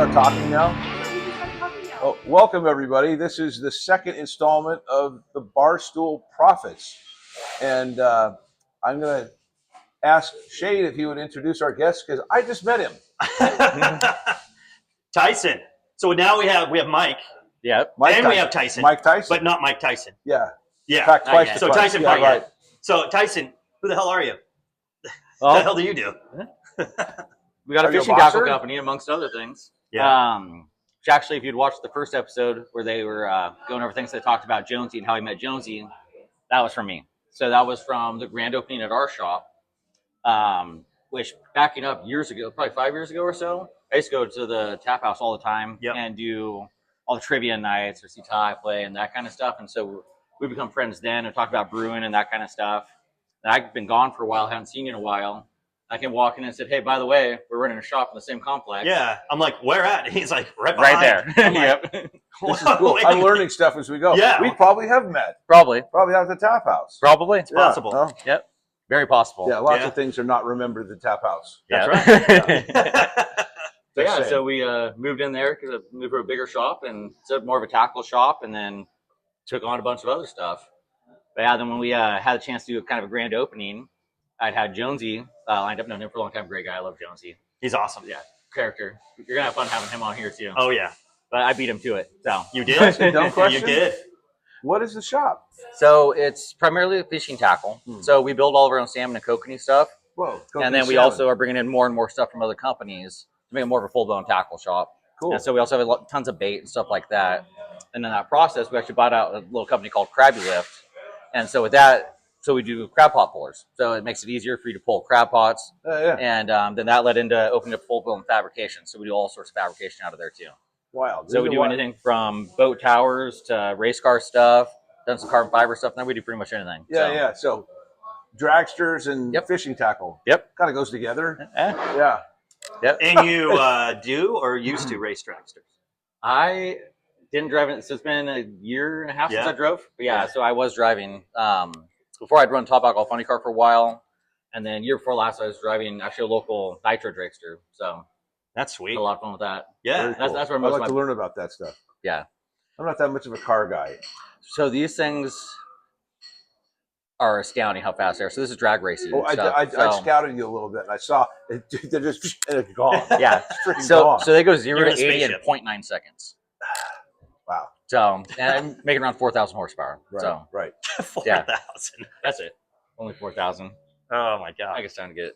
start talking now? Oh, welcome, everybody. This is the second installment of the Barstool Profits. And I'm going to ask Chade if he would introduce our guest, because I just met him. Tyson. So now we have Mike. Yep. Mike and Tyson. we have Tyson. Mike Tyson. But not Mike Tyson. Yeah. Yeah. In fact, twice. So Tyson Parker. Right. So Tyson, who the hell are you? Well, What the hell do you do? we got a Are you a fishing tackle boxer? company, amongst other things. Yeah. Which actually, if you'd watched the first episode where they were going over things, they talked about Jonesy and how he met Jonesy, that was from me. So that was from the grand opening at our shop, which backing up years ago, probably 5 years ago or so, I used to go to the tap house all the time and do all the trivia nights or see tie play and that kind of stuff. And so we become friends then and talk about brewing and that kind of stuff. And I've been gone for a while, haven't seen you in a while. I can walk in and said, "Hey, by the way, we're running a shop in the same complex." Yeah. I'm like, where at? And he's like, right there. Yep. This is cool. I'm learning stuff as we go. Yeah. We probably have met. Probably. Probably out at the tap house. Probably. It's possible. Oh, Yep. Very possible. yeah, lots of things are not remembered at the tap house. Yeah. That's So, Just saying. so we moved in there because I moved to a bigger shop and it's more of a tackle shop, and then took on a bunch of other stuff. But yeah, then when we had a chance to do kind of a grand opening, I'd had Jonesy lined up. Known him for a long time. Great guy. I love Jonesy. He's awesome. Yeah, character. You're gonna have fun having him on here too. Oh yeah. But I beat him to it. So You did? Dumb You question? did. What is the shop? So it's primarily a fishing tackle. So we build all of our own salmon and kokanee stuff, Whoa. and then we also are bringing in more and more stuff from other companies to make it more of a full-blown tackle shop. Cool. And so we also have tons of bait and stuff like that. And in that process, we actually bought out a little company called Krabby Lift. And so with that, so we do crab pot pullers. So it makes it easier for you to pull crab pots. Yeah. And then that led into opening up full-blown fabrication. So we do all sorts of fabrication out of there too. Wow. So we do anything from boat towers to race car stuff, done some carbon fiber stuff. Now we do pretty much anything. Yeah. So dragsters and Yep. fishing tackle. Yep. Kind of goes together. Eh, Yeah. yep. And you do or used to race dragsters? I didn't drive it. So it's been a year and a half since Yeah. I drove. But yeah, so I was driving. Before I'd run Top Alcohol Funny Car for a while. And then year before last, I was driving actually a local nitro dragster. So That's had sweet. a lot of fun with that. Yeah. Very cool. That's where I most like of to my, learn about that stuff. yeah. I'm not that much of a car guy. So these things are astounding how fast they are. So this is drag racing. Oh, I scouted you a little bit, and I saw they're just gone. Yeah. It's freaking So gone. they go 0 You're in to a 80 in spaceship. 0.9 seconds. Wow. So, and I'm making around 4,000 horsepower. Right. So 4,000. that's it. Only 4,000. Oh my I god. think it's time to get.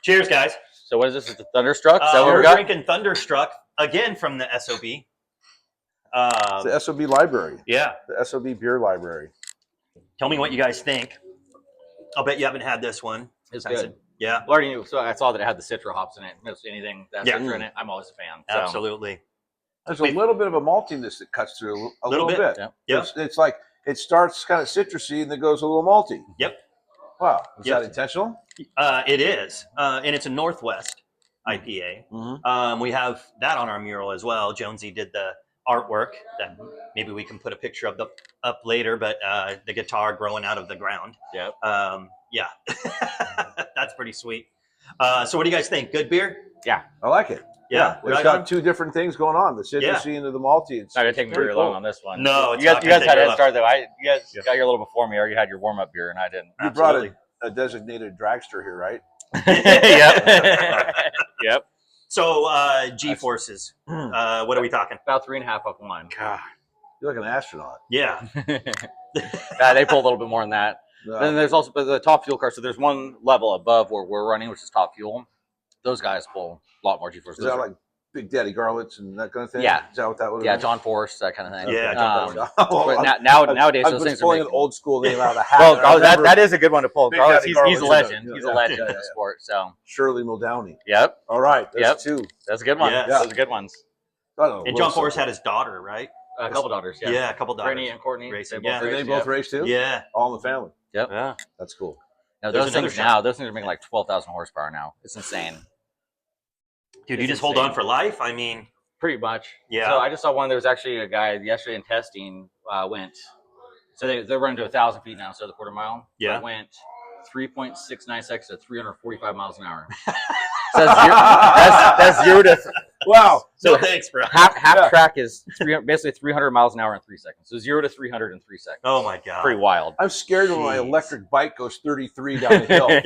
Cheers, guys. So what is this? Is the Thunderstruck? Is that what We're we got? drinking Thunderstruck again from the SOB. It's the SOB library, Yeah. the SOB beer library. Tell me what you guys think. I'll bet you haven't had this one. It's Tyson. good. Yeah. Well, I already knew. So I saw that it had the Citra hops in it. Most anything that has Yeah. Citra in it, I'm always a fan. So. Absolutely. There's a little bit of a maltiness that cuts through a little bit. Yeah. Yep. It's like it starts kind of citrusy and then goes a little malty. Yep. Wow. Is Yep. that intentional? It is. And it's a Northwest IPA. Mm-hmm. We have that on our mural as well. Jonesy did the artwork that maybe we can put a picture of up later, but the guitar growing out of the ground. Yep. Yeah. That's pretty sweet. So what do you guys think? Good beer? Yeah. I like it. Yeah. It's Right got on? two different things going on: the citrusy and the malty. It's Not gonna take me very cool. long on this one. No, it's you guys, not you gonna guys take had a very head start though. You guys Yeah. got here a little before me. You already had your warm up beer, and I didn't. You Absolutely. brought a designated dragster here, right? Yep. Yep. So G-forces. What are we talking? About 3.5 up one. God, you're like an astronaut. Yeah. They pull a little bit more than that. Then there's also the top fuel car. So there's one level above where we're running, which is top fuel. Those guys pull a lot more G-forces. Is that like Big Daddy Garlits and that kind of thing? Yeah. Is that what that would? Yeah, John Force, that kind of thing. Yeah, John John Force. But nowadays, I those was things are pulling making. an old school name out of the hat. Well, and I remember that is a good one to pull. Big Garlits, Daddy he's a Garlits, legend. yeah. He's a legend in the sport. So, Shirley Muldowney. yep, All right, that's Yep. two. that's a good one. Yes. Those are good ones. And John Forrest had his daughter, right? A couple daughters. Yeah. Yeah, a couple daughters. Brittany and Courtney. Racing, They both yeah. Did race, they both yeah. race too? Yeah. All in the family. Yep. Yeah. That's cool. Now, There's those another things are making like 12,000 horsepower now. It's insane. Dude, It's you just hold insane. on for life? I mean, Pretty much. Yeah. So I just saw one. There was actually a guy yesterday in testing went. So they're running to 1,000 feet now, so the quarter mile. Yeah. But went 3.69 seconds to 345 miles an hour. So that's Wow. So thanks, bro. Half track is basically 300 miles an hour in 3 seconds. So 0 to 300 in 3 seconds. Oh my god. Pretty wild. I'm scared when my Jeez. electric bike goes 33 down the hill. It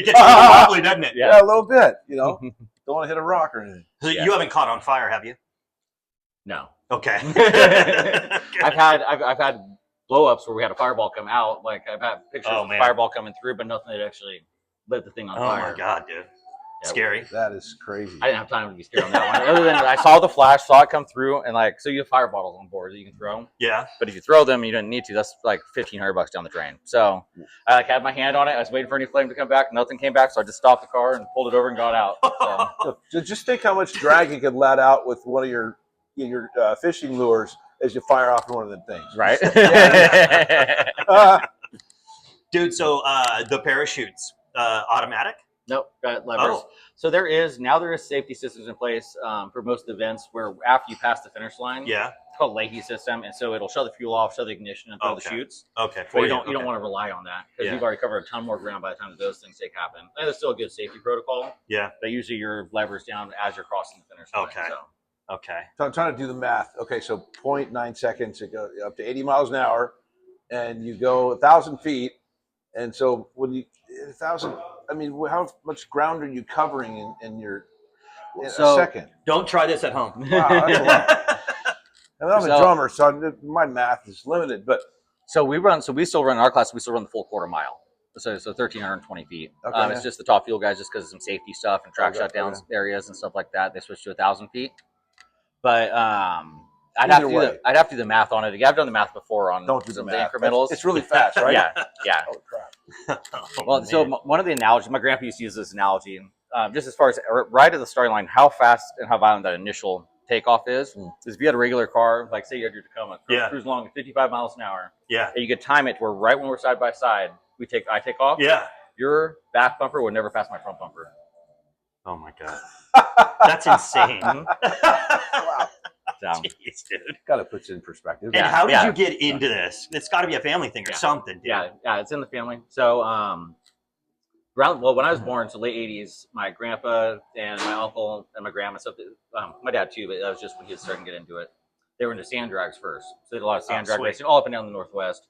gets a little wobbly, doesn't it? Yeah, a little bit. You know, don't want to hit a rock or anything. So you haven't caught on fire, have you? No. Okay. I've had blow ups where we had a fireball come out. Like I've had pictures of the fireball coming through, but nothing that actually lit the thing on fire. Oh my god, dude. Scary. That is crazy. I didn't have time to be scared on that one. Other than I saw the flash, saw it come through, and like, so you have fire bottles on board that you can throw. Yeah. But if you throw them, you don't need to. That's like $1,500 down the drain. So I like had my hand on it. I was waiting for any flame to come back. Nothing came back, so I just stopped the car and pulled it over and got out. So just think how much drag you could let out with one of your fishing lures as you fire off one of them things. Right. Dude, so the parachutes, automatic? Nope, got levers. Oh. So there is safety systems in place for most events where after you pass the finish line, Yeah. it's called legacy system, and so it'll shut the fuel off, shut the ignition, and throw the chutes. Okay. But you don't want to rely on that because you've already covered a ton more ground by the time that those things happen. And it's still a good safety protocol. Yeah. But usually your levers down as you're crossing the finish line. Okay. So. Okay. So I'm trying to do the math. Okay, so 0.9 seconds to go up to 80 miles an hour, and you go 1,000 feet, and so when you 1,000. I mean, how much ground are you covering in a second? Don't try this at home. Wow, that's a lot. And I'm a drummer, so my math is limited. But we still run in our class. We still run the full quarter mile, so 1,320 feet. Okay, it's just the top fuel guys, just because of some safety stuff and track shutdowns areas and stuff like that. They switched to 1,000 feet. But I'd have to do the math on it. I've done the math before on some of the incrementals. It's really fast, right? Yeah. Oh crap. So one of the analogies, my grandpa used to use this analogy, just as far as right at the starting line, how fast and how violent that initial takeoff is if you had a regular car, like say you had your Tacoma, cruise along at 55 miles an hour, and you could time it to where right when we're side by side, I take off. Yeah. Your back bumper would never pass my front bumper. Oh my god. That's insane. Wow. Jeez, dude. Got to put it in perspective. And how did you get into this? It's got to be a family thing or something, dude. Yeah, it's in the family. So, when I was born, so late 80s, my grandpa and my uncle and my grandma, my dad too, but that was just when he was starting to get into it. They were into sand drags first. So they did a lot of sand drag racing all up and down the Northwest.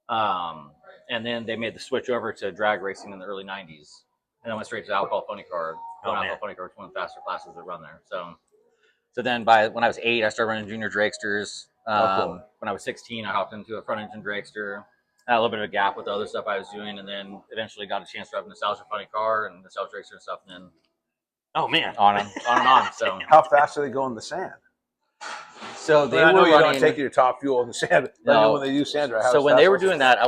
And then they made the switch over to drag racing in the early 90s. And then went straight to alcohol funny car. Alcohol funny car was one of the faster classes that run there. So then when I was 8, I started running junior dragsters. Cool. When I was 16, I hopped into a front engine dragster. I had a little bit of a gap with the other stuff I was doing, and then eventually got a chance to drive a nostalgia funny car and nostalgia dragster and stuff, and then on and on. So how fast do they go in the sand? So they I know were you running, don't take your top fuel in the sand. No. I know when they use sand drag. So when they were doing that,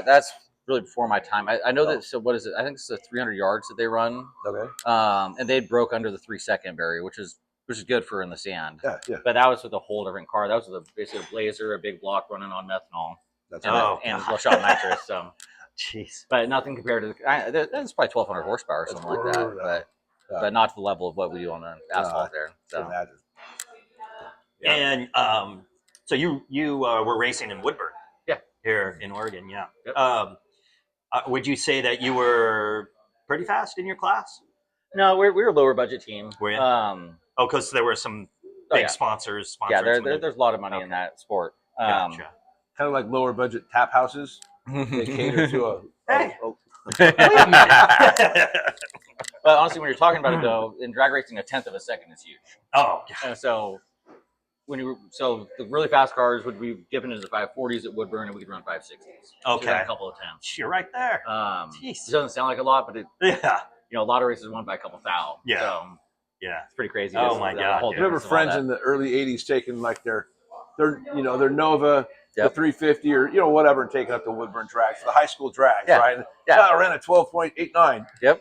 that's really before my time. I know that. So what is it? I think it's the 300 yards that they run. Okay. And they broke under the 3-second barrier, which is good for in the sand. Yeah. But that was with a whole different car. That was with basically a Blazer, a big block running on methanol. That's and low shot nitrous. So, jeez. But nothing compared to that's probably 1,200 horsepower or something like that. But not to the level of what we do on the asphalt there. So. Imagine. Yeah. And so you were racing in Woodburn. Yeah. Here in Oregon. Yeah. Yep. Would you say that you were pretty fast in your class? No, we were a lower budget team. Were you? Because there were some big sponsors. Yeah, there's a lot of money in that sport. Gotcha. Kind of like lower budget tap houses. They cater to But honestly, when you're talking about it though, in drag racing, 1/10 of a second is huge. Oh, and so the really fast cars would be dipping into the 540s at Woodburn, and we could run 560s. Okay, so a couple of tenths. You're right there. It doesn't sound like a lot, but a lot of races won by a couple thou. Yeah, so, it's pretty crazy. Oh my god! I remember friends in the early '80s taking like their Nova. The 350 or whatever, and taking up the Woodburn drags for the high school drags, right? I ran a 12.89. Yep.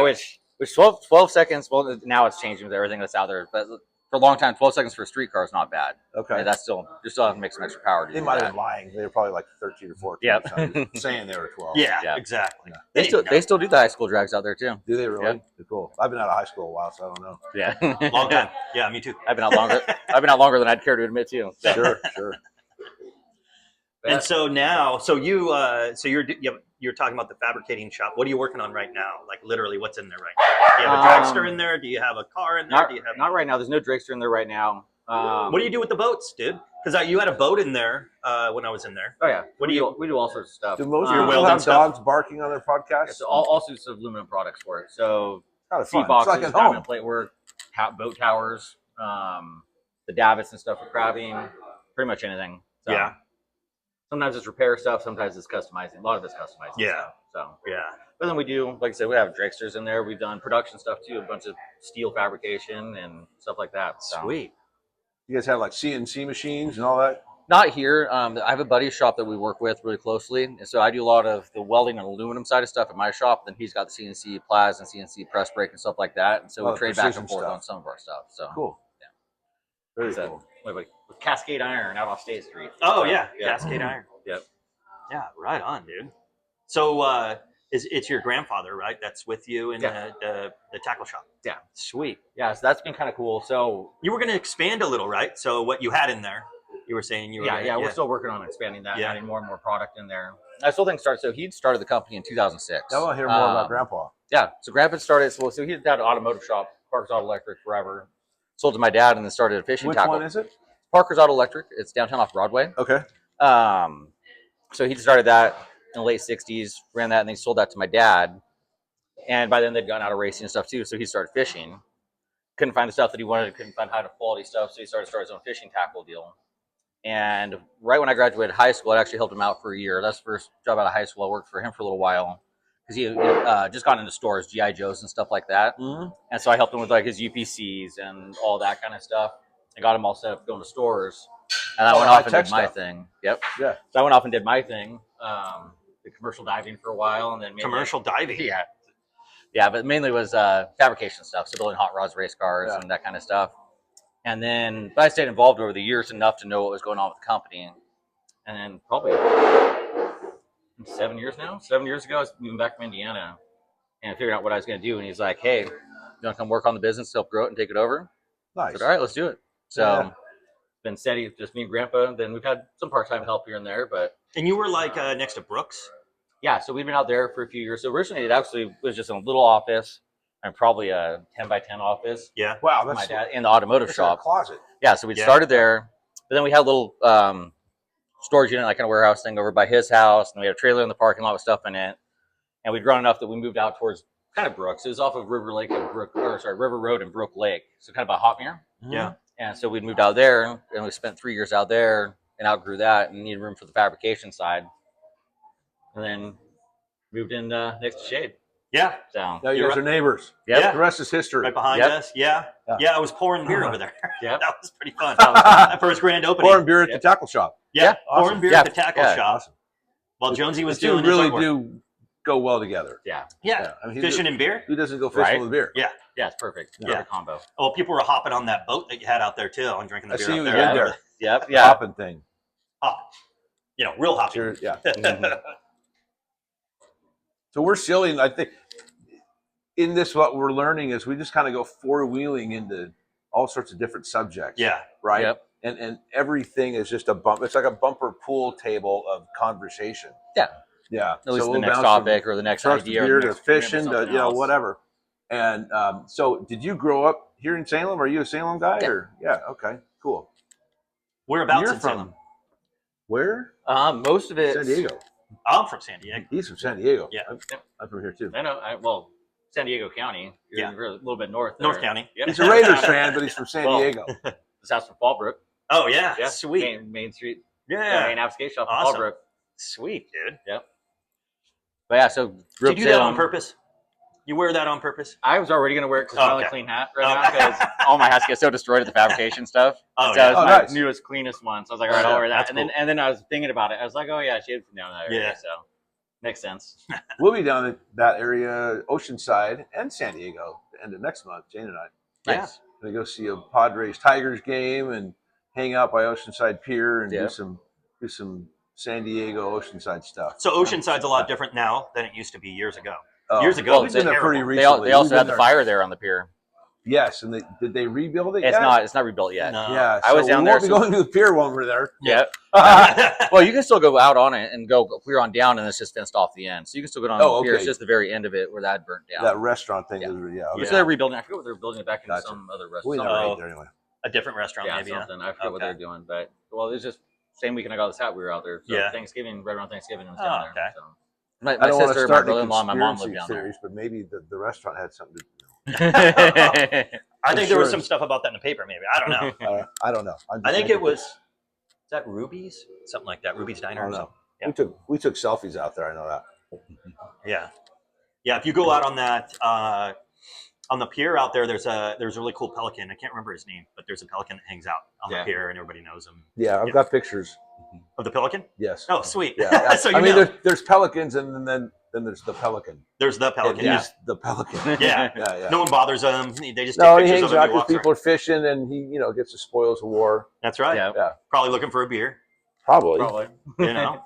Which 12 seconds. Well, now it's changing with everything that's out there, but for a long time, 12 seconds for a street car is not bad. Okay, and that's still have to make some extra power. They might have been lying. They were probably like 13 or 14. Yep. So saying they were 12. Yeah, exactly. Yeah. They still do the high school drags out there too. Do they really? Yeah. Cool. I've been out of high school a while, so I don't know. Yeah, long time. Yeah, me too. I've been out longer. I've been out longer than I'd care to admit too. Sure. And so now, so you're talking about the fabricating shop. What are you working on right now? Like literally, what's in there right now? Do you have a dragster in there? Do you have a car in there? Not right now. There's no dragster in there right now. What do you do with the boats, dude? Because you had a boat in there when I was in there. Oh yeah. We do all sorts of stuff. Do most Your people welding have stuff? dogs barking on their podcast? It's all sorts of aluminum products for it. So Kind of sea fun. boxes, It's like at diamond home. plate work, boat towers, the davits and stuff for crabbing, pretty much anything. So Yeah. sometimes it's repair stuff, sometimes it's customizing. A lot of it's customizing. Yeah. So Yeah. but then we do, like I said, we have dragsters in there. We've done production stuff too, a bunch of steel fabrication and stuff like that. So. Sweet. You guys have like CNC machines and all that? Not here. I have a buddy shop that we work with really closely, and so I do a lot of the welding and aluminum side of stuff at my shop. Then he's got the CNC plas and CNC press brake and stuff like that. And so we trade back and forth on some of our stuff. So cool. Yeah. Very so, cool. with Cascade Iron out off State Street. Oh so, yeah, Cascade Iron. Yep. Yeah, right on, dude. So it's your grandfather, right? That's with you in the tackle shop. Yeah. Sweet. Yeah. So that's been kind of cool. So you were going to expand a little, right? So what you had in there, you were saying you were. We're still working on expanding that, adding more and more product in there. I still think started. So he'd started the company in 2006. I want to hear more about Grandpa. Yeah. So Grandpa started. So he had an automotive shop, Parker's Auto Electric, forever. Sold to my dad, and then started a fishing tackle. Which one is it? Parker's Auto Electric. It's downtown off Broadway. Okay. So he started that in the late 60s, ran that, and then he sold that to my dad. And by then they'd gotten out of racing and stuff too, so he started fishing. Couldn't find the stuff that he wanted, couldn't find high quality stuff, so he started his own fishing tackle deal. And right when I graduated high school, I actually helped him out for a year. That's the first job out of high school. I worked for him for a little while because he just got into stores, G.I. Joes and stuff like that. Mm-hmm. And so I helped him with like his UPCs and all that kind of stuff. I got him all set up going to stores. And I went off and did my thing. Yep. Yeah. So I went off and did my thing. The commercial diving for a while, and then commercial diving. Yeah, but mainly was fabrication stuff. So building hot rods, race cars, and that kind of stuff. And then, but I stayed involved over the years enough to know what was going on with the company. And then probably 7 years now. 7 years ago, I was moving back from Indiana and figuring out what I was going to do. And he's like, "Hey, you want to come work on the business, help grow it, and take it over?" Nice. I said, "All right, let's do it." So it's been steady, just me and Grandpa. Then we've had some part-time help here and there, but. And you were like next to Brooks? Yeah, so we've been out there for a few years. So originally it actually was just in a little office and probably a 10 by 10 office. Yeah. Wow, that's my dad in the automotive shop. A closet. Yeah, so we started there, but then we had a little storage unit, like kind of warehouse thing over by his house, and we had a trailer in the parking lot with stuff in it. And we'd grown enough that we moved out towards kind of Brooks. It was off of River Road and Brook Lake, so kind of by Hotmere. Yeah. And so we moved out there, and we spent 3 years out there and outgrew that and needed room for the fabrication side. And then moved in next to Chade. Yeah. So now you guys are neighbors. Yeah. The rest is history. Right behind us. Yeah. I was pouring beer over there. Yeah. That was pretty fun. That first grand opening. Pouring beer at the tackle shop. Yeah. Awesome. Pouring beer at the tackle shop. Awesome. While Jonesy was the doing two really his artwork. do go well together. Yeah. I mean, fishing and beer. Who doesn't go fishing with beer? Yeah. Yeah, it's perfect. Perfect combo. Oh, people were hopping on that boat that you had out there too and drinking the beer. I see you there. did there. Yep. Yeah. Hopping thing. Hop. You know, real hopping. Sure, yeah. So we're silly, and I think in this what we're learning is we just kind of go four-wheeling into all sorts of different subjects. Yeah. Right? Yep. And everything is just a bump. It's like a bumper pool table of conversation. Yeah. Yeah. At least so the next topic or the next idea. Beer Or to fishing to whatever. And so did you grow up here in Salem? Are you a Salem guy? Yeah. Okay, cool. Whereabouts You're in from Salem? Where? Most of it. San Diego. I'm from San Diego. He's from San Diego. Yeah. I'm from here too. I know. Well, San Diego County. You're a little bit north. North County. Yeah. He's a Raiders fan, but he's from San Diego. This house from Fallbrook. Oh yeah. Yeah. Sweet. Main Street. Yeah. Main application shop. Awesome. Fallbrook. Sweet, dude. Yep. But yeah, so did you do that on purpose? You wear that on purpose? I was already going to wear it because it's my only clean hat right now because all my hats get so destroyed at the fabrication stuff. Oh, so that was my nice. newest, cleanest one. So I was like, all right, I'll wear that. That's And then I was thinking about it. I was like, oh yeah, Chade from down that area. Yeah. So makes sense. We'll be down at that area, Oceanside and San Diego, the end of next month, Jane and I. Yeah. Gonna go see a Padres Tigers game and hang out by Oceanside Pier and do some San Diego Oceanside stuff. So Oceanside's a lot different now than it used to be years ago. Oh, years ago, we've been there pretty They recently. also had the fire there on the pier. Yes, and did they rebuild it? It's yet? It's not rebuilt yet. No. Yeah, I was down we there. won't be going to the pier when we're there. Yeah. Well, you can still go out on it and go clear on down, and it's just fenced off the end. So you can still go down the pier. It's just the very end of it where that burnt down. That restaurant thing. Yeah. Okay. So they're rebuilding. I forget what they're building it back into some other We restaurant. never ate there anyway. A different restaurant, maybe. Something. I forget what they're doing, but well, it was just same weekend I got this hat. We were out there. So Thanksgiving, right around Thanksgiving, I was down there. So. My I don't want to sister, start my brother-in-law, and my mom lived down there. but maybe the restaurant had something to do. I think there was some stuff about that in the paper. Maybe I don't know. I don't know. I think it was. Is that Ruby's? Something like that. Ruby's Diner. I don't know. Yeah. We took selfies out there. I know that. Yeah, yeah. If you go out on that on the pier out there, there's a really cool pelican. I can't remember his name, but there's a pelican that hangs out on the pier, and everybody knows him. Yeah, I've got pictures of the pelican. Yes. Oh, sweet. Yeah. So I mean, there's pelicans, and then there's the pelican. There's the pelican. Yeah. The pelican. Yeah. No one bothers him. They just he take pictures hangs of him. out because people are fishing, and he gets the spoils of war. That's right. Yeah. Probably looking for a beer. Probably. You know.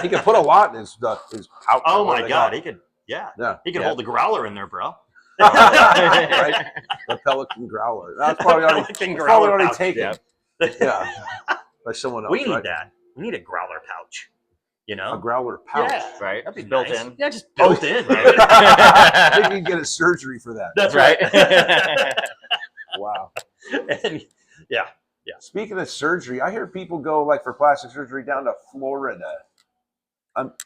He could put a lot in his pouch. Oh my God, he could. Yeah. He could hold the growler in there, bro. Right? The pelican growler. That's probably already taken. Yeah. By someone else. We need that. We need a growler pouch. You know, a growler pouch. Yeah, right. That'd be built nice. in. Yeah, just built in. Right? I think you can get a surgery for that. That's right. Wow. And, yeah. Speaking of surgery, I hear people go like for plastic surgery down to Florida.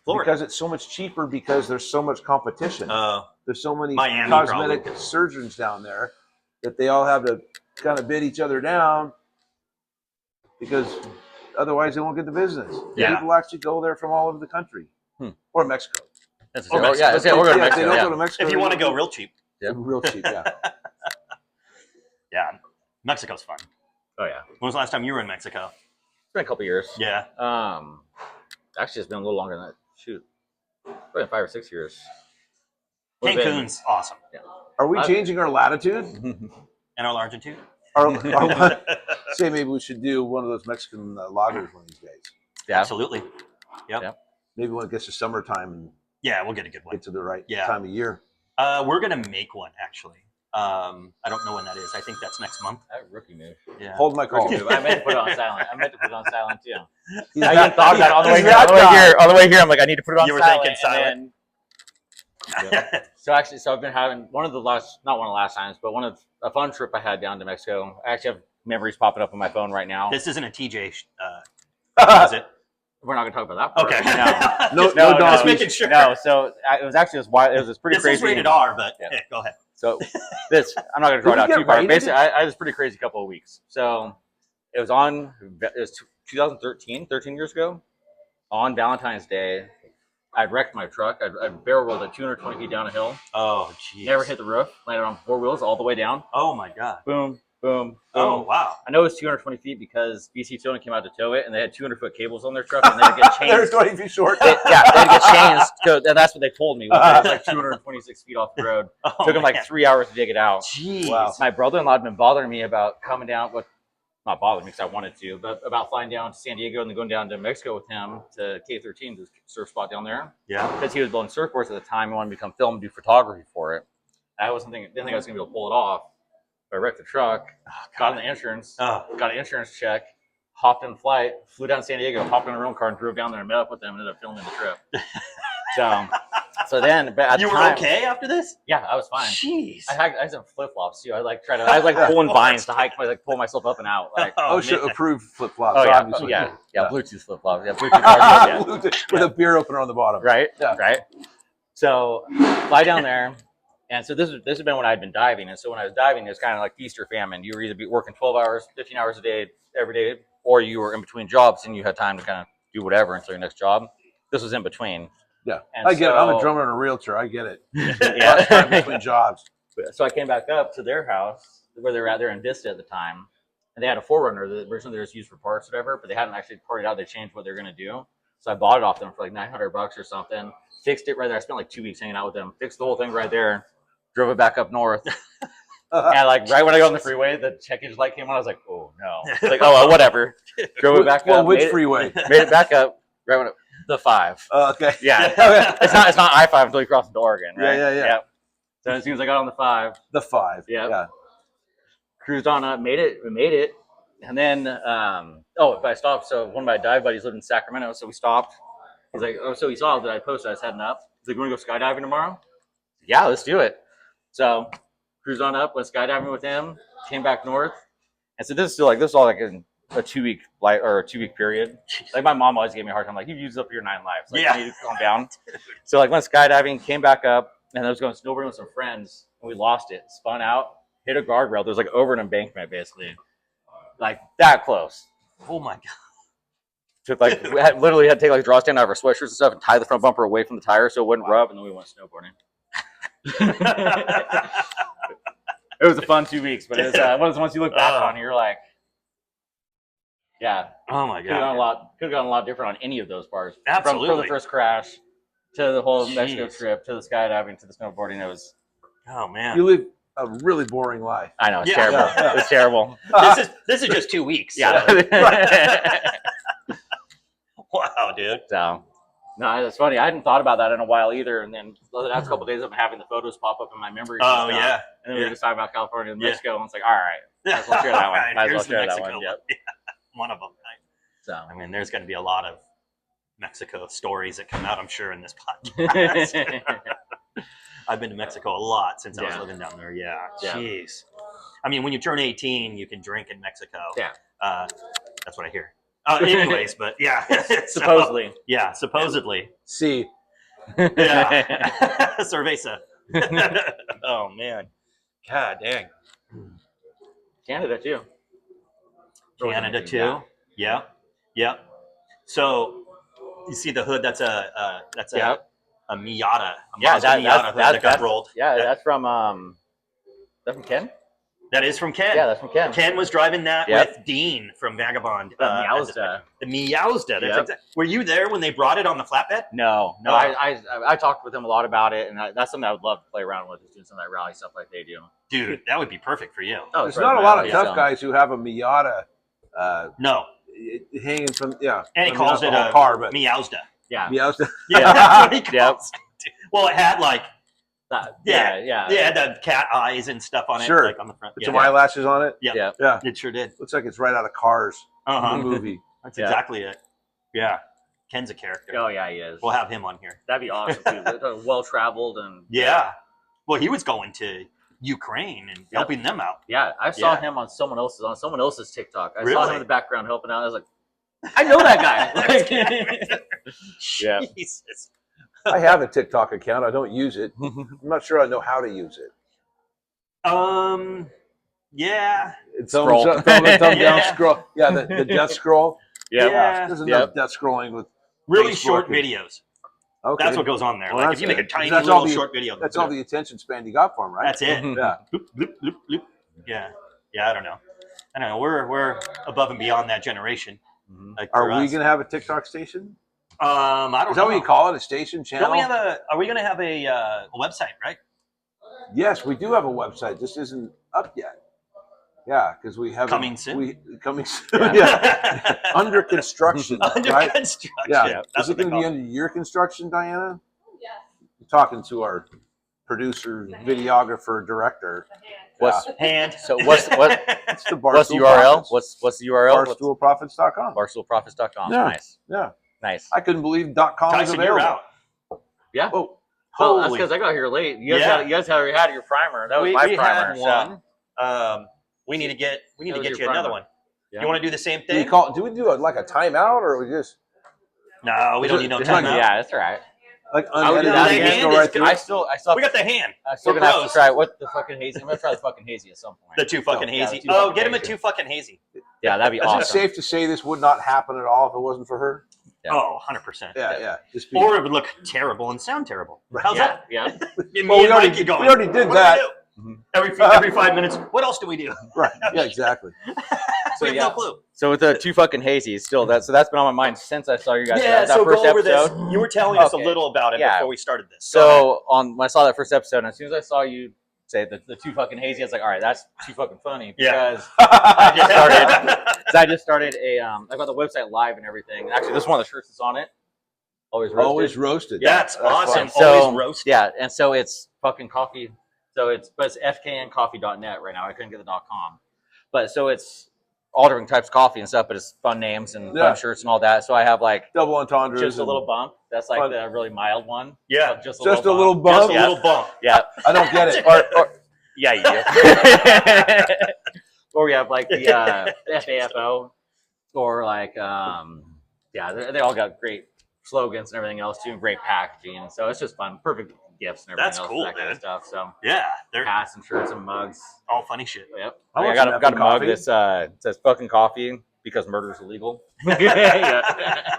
Because it's so much cheaper because there's so much competition. There's so many cosmetic surgeons down there that they all have to kind of bid each other down because otherwise they won't get the business. Yeah. People actually go there from all over the country or Mexico. We're going to Mexico. They don't go to Mexico. If you want to go real cheap. Yeah. Real cheap, yeah. Yeah. Mexico's fun. Oh, yeah. When was the last time you were in Mexico? It's been a couple years. Yeah. Actually, it's been a little longer than that. Shoot. Probably 5 or 6 years. Cancun's awesome. Yeah. Are we changing our latitude? And our longitude? Say maybe we should do one of those Mexican lagers one of these days. Yeah. Absolutely. Yep. Maybe when it gets to summertime and we'll get a good one. Get to the right time of year. We're gonna make one actually. I don't know when that is. I think that's next month. That rookie move. Yeah. Hold my call. I meant to put it on silent. Too. I even thought that on the way here. On the way here, I'm like, I need to put it on silent. You were thinking silent. So I've been having not one of the last times, but a fun trip I had down to Mexico. I actually have memories popping up on my phone right now. This isn't a TJ, is it? We're not going to talk about that part. Okay. No, just making sure. No, so it was actually it was pretty crazy. This is rated R, but go ahead. So I'm not going to draw it out too far. Basically, I had this pretty crazy couple of weeks. So it was 2013, 13 years ago, on Valentine's Day. I'd wrecked my truck. I barrel rolled it 220 feet down a hill. Oh, jeez. Never hit the roof. Landed on 4 wheels all the way down. Oh, my God. Boom, boom, boom. Oh, wow. I know it was 220 feet because BC Towing came out to tow it, and they had 200-foot cables on their truck, and they had to get chains. They're 20 feet short. They had to get chains. And that's what they told me. It was like 226 feet off the road. Took them like 3 hours to dig it out. Jeez. Wow. My brother-in-law had been bothering me about coming down with, not bothering me because I wanted to, but about flying down to San Diego and then going down to Mexico with him to K13, the surf spot down there. Yeah. Because he was building surfboards at the time and wanted me to come film and do photography for it. I didn't think I was going to be able to pull it off. But I wrecked the truck, got the insurance, got an insurance check, hopped in flight, flew down to San Diego, hopped in a rental car and drove down there and met up with them and ended up filming the trip. So then, but at you the were time, okay after this? Yeah, I was fine. Jeez. I had some flip flops too. I was pulling vines to hike, pull myself up and out. Like, OSHA approved flip flops. Oh, yeah, obviously. yeah, Bluetooth flip flops. Yeah, Bluetooth hardware, with a beer opener on the bottom. Right. Yeah. Right. So fly down there, and so this has been when I'd been diving, and so when I was diving, it was kind of like feast or famine. You were either working 12 hours, 15 hours a day every day, or you were in between jobs and you had time to kind of do whatever until your next job. This was in between. Yeah, and I get it. I'm a drummer and a realtor. I get it. Yeah, between jobs. So I came back up to their house where they were out there in Vista at the time, and they had a 4Runner that originally they was used for parts, or whatever, but they hadn't actually partied out. They changed what they're going to do. So I bought it off them for like $900 or something. Fixed it right there. I spent like 2 weeks hanging out with them. Fixed the whole thing right there. Drove it back up north. And like right when I got on the freeway, the check engine light came on. I was like, oh no. Like, oh well, whatever. Drove it back up. Well, which freeway? Made it back up. Right when the 5. Okay. Yeah. It's not I-5 until you cross into Oregon, right? Yeah. So as soon as I got on the 5. The 5. Yeah. cruised on up, made it. We made it, and then but I stopped. So one of my dive buddies lived in Sacramento, so we stopped. He's like, oh, so he saw that I posted. I was heading up. He's like, you want to go skydiving tomorrow? Yeah, let's do it. So cruised on up, went skydiving with him. Came back north, and so this is all like in a 2-week flight or a 2-week period. Like my mom always gave me a hard time. Like, you've used up your 9 lives. Like, you need to calm down. So like went skydiving, came back up, and I was going snowboarding with some friends, and we lost it. Spun out, hit a guardrail. There's like over an embankment basically, like that close. Oh my god! Took like literally had to take like draw stand out of our sweatshirts and stuff and tie the front bumper away from the tire so it wouldn't rub, and then we went snowboarding. It was a fun 2 weeks, but it was once you look back on it, you're like, yeah. Oh my god! Could have gone a lot different on any of those parts. Absolutely. From the first crash to the whole Mexico trip to the skydiving to the snowboarding, it was. Oh man! You live a really boring life. I know it's terrible. Yeah. It's terrible. This is just 2 weeks. Yeah. So. Wow, dude. So, no, it's funny. I hadn't thought about that in a while either. And then the last couple of days, I've been having the photos pop up in my memories. Oh and yeah. And then we were just talking about California and Mexico, and it's like, all right, might as well share that one. Might as well share that one. Yep. Yeah, one of them. So, I mean, there's going to be a lot of Mexico stories that come out, I'm sure, in this podcast. I've been to Mexico a lot since I was living down there. Yeah. Jeez. I mean, when you turn 18, you can drink in Mexico. Yeah. That's what I hear. Anyways, but yeah. Supposedly. So, yeah, supposedly. See. Yeah. Cerveza. Oh, man. God dang. Canada, too. Canada, too. Yeah. Yeah. So, you see the hood? That's a Miata. That's hood that got rolled. Yeah, that's from is that from Ken? That is from Ken. Yeah, that's from Ken. Ken was driving that with Dean from Vagabond. Meowsda. The Meowsda. Were you there when they brought it on the flatbed? No. I talked with him a lot about it, and that's something I would love to play around with, is doing some of that rally stuff like they do. Dude, that would be perfect for you. Oh, there's not a lot of tough guys who have a Miata. No. Hanging from and he calls it a car, but Meowsda. Yeah, Meowsda. Yeah, that's what he calls it. Well, it had like the cat eyes and stuff on it, like on the front. Some eyelashes on it. Yeah, it sure did. Looks like it's right out of Cars, the movie. That's exactly it. Yeah, Ken's a character. Oh yeah, he is. We'll have him on here. That'd be awesome too. Well traveled and Well, he was going to Ukraine and helping them out. Yeah, I saw him on someone else's TikTok. I really? saw him in the background helping out. I was like, I know that guy. Yeah. Jesus. I have a TikTok account. I don't use it. I'm not sure I know how to use it. Yeah. Thumb down, scroll. Yeah, the death scroll. Yeah. There's enough death scrolling with really Facebook short videos. Okay. That's what goes on there. Well, like if you make a tiny little short video. That's all the attention span you got for them, right? That's it. Yeah. Bloop, bloop, bloop, bloop. Yeah. I don't know. We're above and beyond that generation. Like are we going to have a TikTok station? I don't know. Is that what you call it? A station channel? Are we going to have a website, right? Yes, we do have a website. This isn't up yet. Yeah, because we have coming soon. Coming soon. Yeah. Under construction. Under construction. Yeah. Is it going to be under your construction, Diana? Yes. You're talking to our producer, videographer, director. What's the It's the Barstool what's the URL? Profits. What's the URL? Barstoolprofits.com. Barstoolprofits.com. Yeah. Nice. Yeah. Nice. I couldn't believe .com was Tyson, available. you're out. Yeah. Oh, well, that's because I got here late. You guys already had your primer. That was my primer. Had one. We need to get you another one. Yeah. You want to do the same thing? Do we do like a timeout, or we just? No, we don't need no timeout. Yeah, that's all right. Like unedited. I still. We got the hand. I'm still gonna have to try what the fucking hazy. I'm gonna try the fucking hazy at some point. The two fucking hazy. Get him a two fucking hazy. Yeah, that'd be awesome. Is it safe to say this would not happen at all if it wasn't for her? Yeah. Oh, 100%. Yeah. Or it would look terrible and sound terrible. How's that? Yeah. We already did that. Every 5 minutes. What else do we do? Right. Yeah, exactly. We have no clue. So with the two fucking hazies, still that's been on my mind since I saw you guys. Yeah, that so first go over episode. this. You were telling us a little about it before we started this. So when I saw that first episode, and as soon as I saw you say the two fucking hazy, I was like, all right, that's too fucking funny because I just started I got the website live and everything. And actually, this is one of the shirts that's on it. Always roasted. Yeah, that's awesome. So, always roasted. Yeah, and so it's fucking coffee. So it's fkncoffee.net right now. I couldn't get the .com. But so it's all different types of coffee and stuff, but it's fun names and fun shirts and all that. So I have like double entendres. Just a little bump. That's like the really mild one. Yeah. So just a Just a little little bump. bump. Just a little bump. Yeah. I don't get it. Yeah, you do. Or we have like the FAFO, or like they all got great slogans and everything else too, and great packaging. So it's just fun, perfect gifts and everything That's else, cool, that kind of man. stuff. So Yeah, they're hats and shirts and mugs. all funny shit. Yep. I want I some got a mug coffee. that says "fucking coffee" because murder is illegal. Yeah.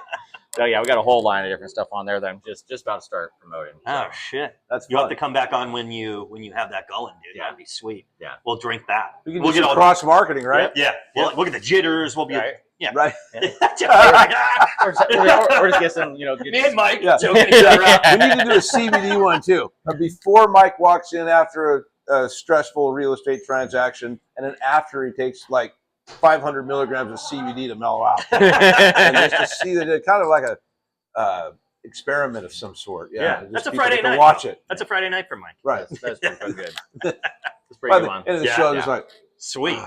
So yeah, we got a whole line of different stuff on there that I'm just about to start promoting. So. Oh shit! That's You fun. have to come back on when you have that going, dude. Yeah. That'd be sweet. Yeah. We'll drink that. We can we'll do some all cross marketing, right? Yeah. We'll get the jitters. We'll be Right. yeah. Right. or just get some, Me and Mike Yeah. joking each other out. We need to do a CBD one too. But before Mike walks in after a stressful real estate transaction, and then after he takes like 500 milligrams of CBD to mellow out, and just to see that it's kind of like a experiment of some sort. Yeah. Just That's a people Friday get to night. watch it. That's a Friday night for Mike. Right. That's pretty fun, good. That's pretty By good the one. end of the Yeah, show, yeah. it's like Sweet.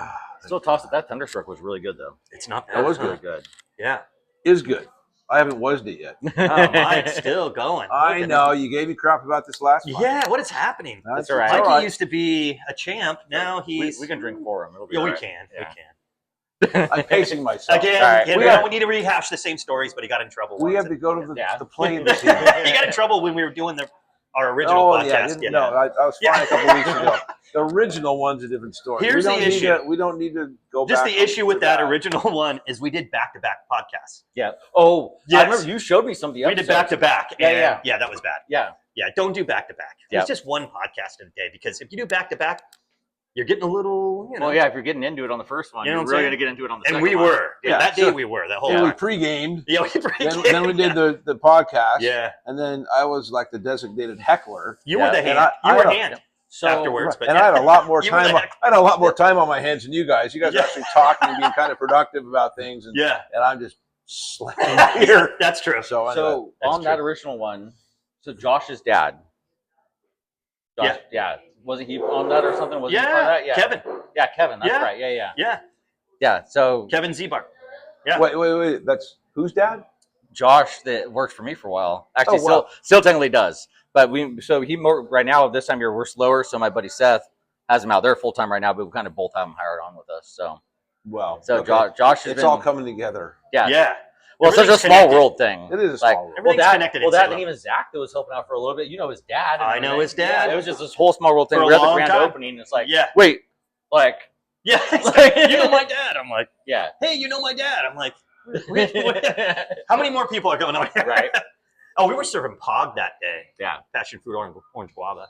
Still tossed it. That Thunderstruck was really good though. It's not bad. That was Really good. Yeah. is good. I haven't wasned it yet. Oh, mine's still going. I Look at know you gave me crap about this last month. Yeah. What is happening? That's all right. Mikey all right. used to be a champ. Now he's. We can drink for him. It'll be Yeah, all we right. can. Yeah. We can. I'm pacing myself. Again, All right. you We know, have- we need to rehash the same stories, but he got in trouble. We once. have to go to Yeah. the plane He this evening. got in trouble when we were doing our original Oh, yeah, I podcast. didn't- no, I was fine a couple weeks ago. The original one's a different story. Here's we don't the need issue. we don't need to go Just back. the issue with to that original one is we did back-to-back podcasts. Yeah. Oh, Yes. I remember you showed me some of the We episodes. did back-to-back. Yeah, and yeah. Yeah, that was bad. Yeah. Yeah, don't do back-to-back. Yeah. It's just one podcast in a day because if you do back-to-back, you're getting a little, you know. Well, yeah. If you're getting into it on the first one, You know you're what I'm really saying? gonna get into it on the And second we one. were. Yeah. That day So- we were the whole Well, we time. pre-gamed. Yeah, we Then we did the podcast. Yeah. And then I was like the designated heckler. You Yeah. were the And hand. I You were had a- hand So afterwards. But and I had a lot more You were time. the I had a lot more time on my hands than you guys. You guys Yeah. are actually talking and being kind of productive about things, and, Yeah. and I'm just slamming here. That's true. So, So That's on that true. original one, so Josh's dad. Josh, yeah. Wasn't he on that or something? Was he part of that? Yeah. Kevin. Yeah, Kevin. That's Yeah. right. Yeah. Yeah. So Kevin Zebar. Yeah. wait. That's whose dad? Josh that worked for me for a while. Actually, Oh, wow. still technically does. But right now this time of year we're slower. So my buddy Seth has him out there full time right now. But we kind of both have him hired on with us. So Well, okay. Josh has it's been, all coming together. yeah. Yeah. Well, it's such a Everything's small connected. world thing. It is a small world. Everything's connected in Well, that Salem. and even Zach that was helping out for a little bit. You know his dad. and I know everything. his dad. Yeah, it was just this whole small world thing. For a We're at the long grand time. opening. It's like, Yeah. wait, like, Yeah. He's like, you know my dad. I'm like, yeah, hey, you know my dad. I'm like, how many more people are going on here? right? Oh, we were serving Pog that day. Yeah. Passion fruit orange guava.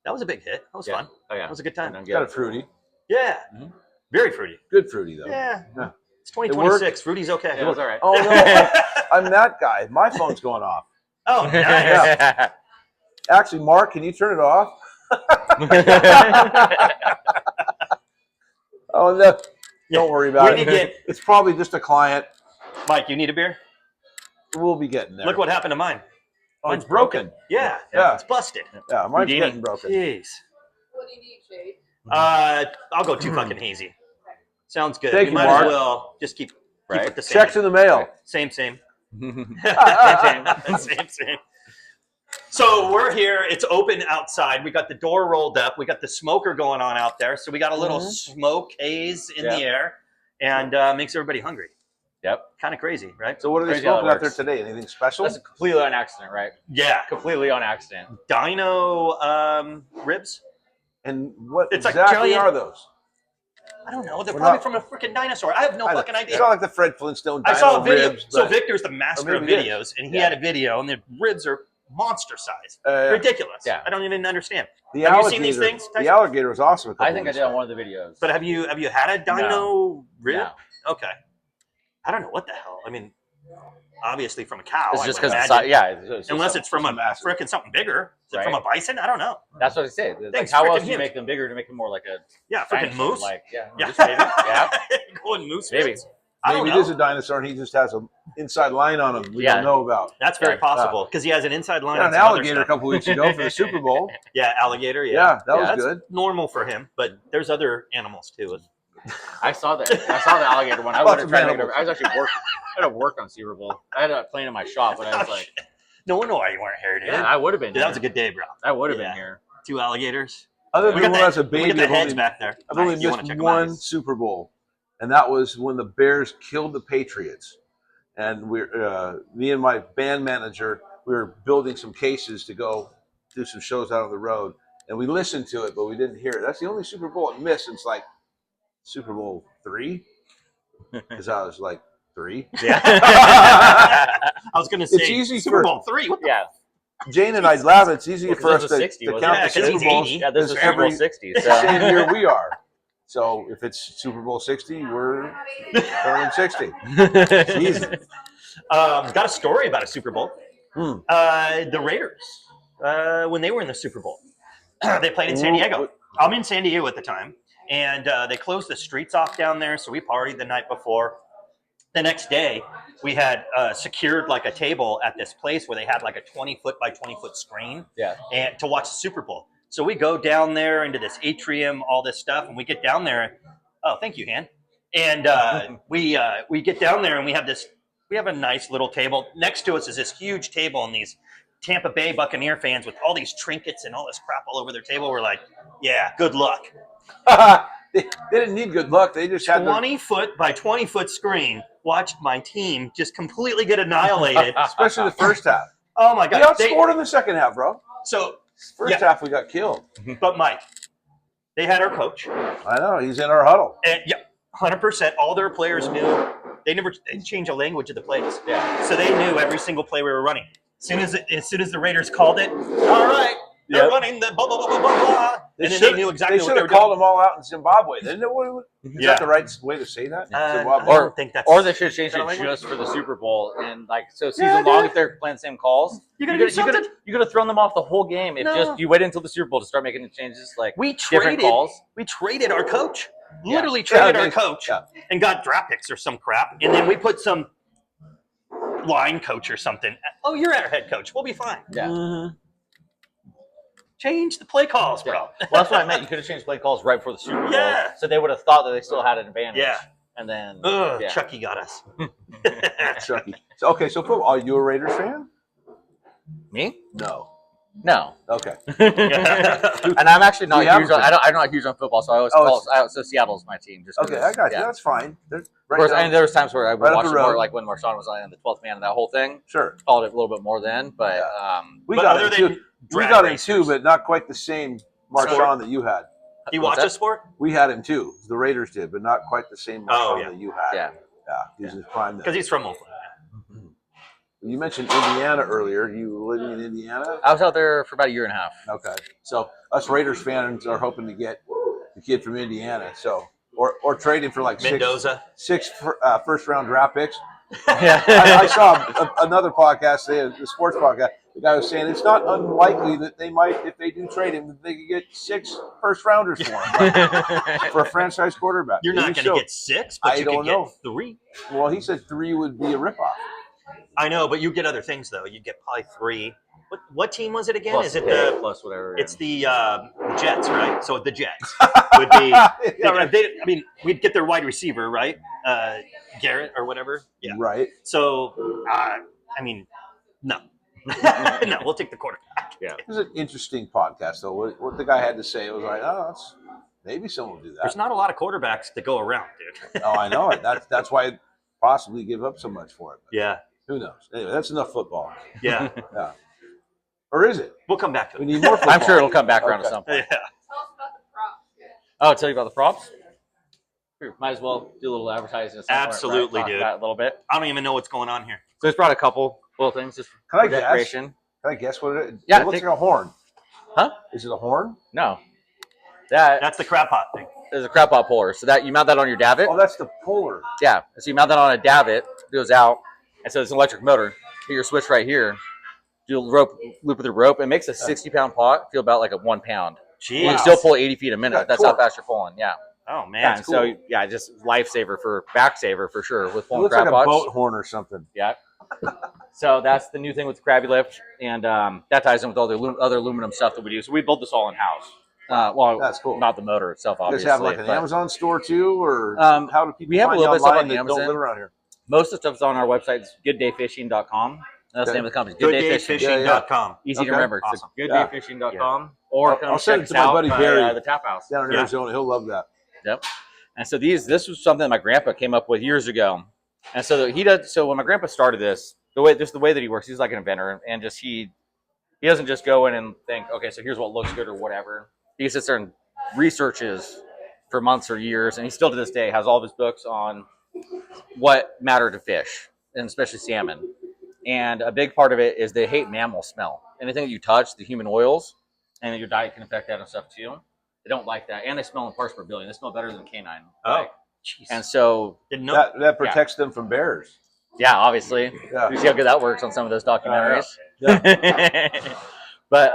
That was a big hit. That was Yeah. fun. Oh yeah, That was a good time. Done Got good. it fruity. Yeah. Mhm. Very fruity. Good fruity though. Yeah. Yeah. It's 2026. Fruity's okay. It was all right. Oh no, I'm that guy. My phone's going off. Oh, nice. Yeah. Actually, Mark, can you turn it off? Oh no, don't worry about We it. need to- It's probably just a client. Mike, you need a beer? We'll be getting there. Look what happened to mine. Oh, it's broken. Yeah. Yeah. It's busted. Yeah, mine's Houdini. getting broken. Jeez. What do you need, Chade? I'll go too fucking hazy. Sounds good. Thank we you, might Mark. as well just keep Right. it the same. Checks in the mail. Same. Same. Same. Same. So we're here. It's open outside. We got the door rolled up. We got the smoker going on out there. So we got a little smoke haze in the air, and makes everybody hungry. Yep. Kind of crazy, right? So what are they Crazy how it smoking out there works. today? Anything special? That's completely on accident, right? Yeah. Completely on accident. Dino ribs. And what It's like exactly giant- are those? I don't know. They're We're probably not- from a freaking dinosaur. I have no I fucking know. idea. It's not like the Fred Flintstone I dino saw a video. ribs. So but- Victor's the master of maybe it videos, and he Yeah. had a video, and the ribs are monster size. yeah. Ridiculous. Yeah. I don't even understand. The Have you alligator, seen these things, Tyson? The alligator was awesome. A couple I think I weeks did on ago. one of the videos. But have you had a dino rib? No. Okay. I don't know what the hell. I mean, obviously from a cow. It's I just would because imagine. it's Unless it's from a massive. frickin' something bigger. Is it Right. from a bison? I don't know. that's what I say. Like, Thing's how freaking else do you huge. make them bigger to make them more like a Yeah, freaking dinosaur? moose. Like yeah. moose, maybe. Yeah. Going moose. Maybe. ribs. I don't Maybe know. it is a dinosaur and he just has an inside line on him we Yeah. don't know about. That's very Yeah. possible because he has an inside line. Yeah, and an some other alligator a stuff. couple weeks ago for the Super Bowl. Yeah, alligator. Yeah, that was that's good. normal for him, but there's other animals too. I saw that. I saw the alligator one. I Lots would have of tried to make animals. it. I was actually I had to work on Super Bowl. I had a plane in my shop, but I was like, no wonder why you weren't here, dude. yeah, I would have been. Dude, that was a good day, bro. I would have Yeah. been here. 2 alligators. Other We than got when I was a we got baby, the heads back there. I've only Nice. You wanna missed check 'em out? one Super Bowl, and that was when the Bears killed the Patriots. And me and my band manager, we were building some cases to go do some shows out on the road, and we listened to it, but we didn't hear it. That's the only Super Bowl I missed since like Super Bowl 3, because I was like 3. Yeah. I was gonna say It's easy Super for- Bowl 3. What the Yeah, Jane and I laugh. It's easy Well, 'cause for us this was to, 60, to wasn't count it? the Yeah, 'cause Super he's Bowls 80. yeah. This is It's Super Bowl every- 60. the So same year we are. So if it's Super Bowl 60, we're turning 60. Jesus. Got a story about a Super Bowl. Hmm. The Raiders, when they were in the Super Bowl, they played in San Diego. I'm in San Diego at the time, and they closed the streets off down there, so we partied the night before. The next day, we had secured like a table at this place where they had like a 20-foot by 20-foot screen, yeah, and to watch the Super Bowl. So we go down there into this atrium, all this stuff, and we get down there. Oh, thank you, Han. And we get down there, and we have a nice little table. Next to us is this huge table, and these Tampa Bay Buccaneer fans with all these trinkets and all this crap all over their table. We're like, yeah, good luck. They didn't need good luck. They just had 20-foot by 20-foot screen. Watched my team just completely get annihilated. especially the first half. Oh my We god! outscored in the second half, bro. So, First half we got killed. but Mike, they had our coach, I know, he's in our huddle. and yeah, 100%. All their players knew. They never changed the language of the plays. yeah. So they knew every single play we were running. As soon as the Raiders called it, all right, they're running the blah blah blah blah blah, and then they knew exactly They what should they have were called doing. them all out in Zimbabwe. Is Yeah. that the right way to say that? I Zimbabwe. don't think that's. Or they should have changed Kinda it language? just for the Super Bowl and like so Yeah, season long dude. if they're playing the same calls. You You gotta do could something. you could have thrown them off the whole game if No. just you waited until the Super Bowl to start making the changes like We different traded. calls. We traded our coach. Yeah. Literally traded Yeah, our coach yeah. and got draft picks or some crap, and then we put some line coach or something. Oh, you're our head coach. We'll be fine. Yeah. Mhm. Change the play calls, bro. Well, that's what I meant. You could have changed play calls right before the Super Bowl, Yeah. so they would have thought that they still had an advantage. Yeah. And then Ugh, yeah. Chucky got us. Chucky. So, okay, so football. Are you a Raiders fan? Me? No. No. Okay. And I'm actually not Do you have huge. a On, team? I'm not huge on football, so I always Oh, call. So Seattle's my team. Just 'cause Okay, I got you. yeah. That's fine. They're Of right course, down- and there was times where I would right up watch the it more, road. like when Marshawn was on the 12th man and that whole thing. Sure. Followed it a little bit more then, but We But got other it than too. We drag got him racers, too, but not quite the same Marshawn that you had. do you What's watch that? a sport? We had him too. The Raiders did, but not quite the same Marshawn Oh, yeah. that you had. yeah. Yeah, he's in his prime Because then. he's from Oakland. You mentioned Indiana earlier. You living in Indiana? I was out there for about a year and a half. Okay. So us Raiders fans are hoping to get the kid from Indiana. So or trade him for like Mendoza. six first round draft picks. Yeah. I saw another podcast, the sports podcast. The guy was saying it's not unlikely that they might, if they do trade him, that they could get 6 first rounders for him for a franchise quarterback. You're not Maybe going to so. get 6, but I you don't could get know. 3. Well, he said 3 would be a ripoff. I know, but you get other things though. You get probably 3. What team was it again? Plus Is it pick, the? plus whatever? It's the Jets, right? So the Jets would be. Yeah, right. I mean, we'd get their wide receiver, right? Garrett or whatever. Yeah. Right. So, I mean, no, no, we'll take the quarterback. It was an interesting podcast, though. What the guy had to say, it was like, oh, maybe someone will do There's that. not a lot of quarterbacks to go around, dude. Oh, I know it. That's why I'd possibly give up so much for it. But Yeah, who knows? Anyway, that's enough football. yeah. Or is it? We'll come back to We it. need more football. I'm sure it'll come back around at Okay. some point. Yeah. Tell us about the props. Oh, I'll tell you about the props. Sure, might as well do a little advertising. at some point, right? Absolutely, Talk dude. about it a little bit. I don't even know what's going on here. So it's brought a couple little things just Can I for guess? decoration. Can I guess what it is? Yeah, It looks take- like a horn. Huh? Is it a horn? No, that That's the crap pot thing. is a crap pot puller. So that you mount that on your davit. Oh, that's the puller. Yeah. So you mount that on a davit, it goes out, and so it's an electric motor. Hit your switch right here. Do a rope loop with the rope. It makes a 60-pound pot feel about like a 1 pound. Jeez. You can still pull 80 feet a minute. Yeah, That's how torque. fast you're pulling. Yeah. Oh man. Yeah. It's And so yeah, just lifesaver for backsaver for sure with It pulling looks crab like a pots. boat horn or something. Yeah. So that's the new thing with the Krabby Lift, and that ties in with all the other aluminum stuff that we do. So we build this all in house. Well, That's cool. not the motor itself, You guys obviously. have like an but Amazon store too, or how do people we have find a little you bit of stuff online on that Amazon. don't live around here? Most of the stuff's on our website. It's gooddayfishing.com. That's the name of the company. Gooddayfishing.com. Easy to Okay. remember. Awesome. So gooddayfishing.com. Or come I'll send check it us to my out buddy by, Barry the Tap House. down in Arizona. He'll love that. Yep. And so this was something that my grandpa came up with years ago. And so he does. So when my grandpa started this, the way that he works, he's like an inventor, and just he doesn't just go in and think, okay, so here's what looks good or whatever. He sits there and researches for months or years, and he still to this day has all of his books on what matter to fish, and especially salmon. And a big part of it is they hate mammal smell. Anything that you touch, the human oils, and your diet can affect that and stuff too. They don't like that, and they smell in parts per billion. They smell better than canine. Oh, jeez. And so Didn't know. That protects them from bears. yeah, obviously, Yeah. you see how good that works on some of those documentaries. Yeah. But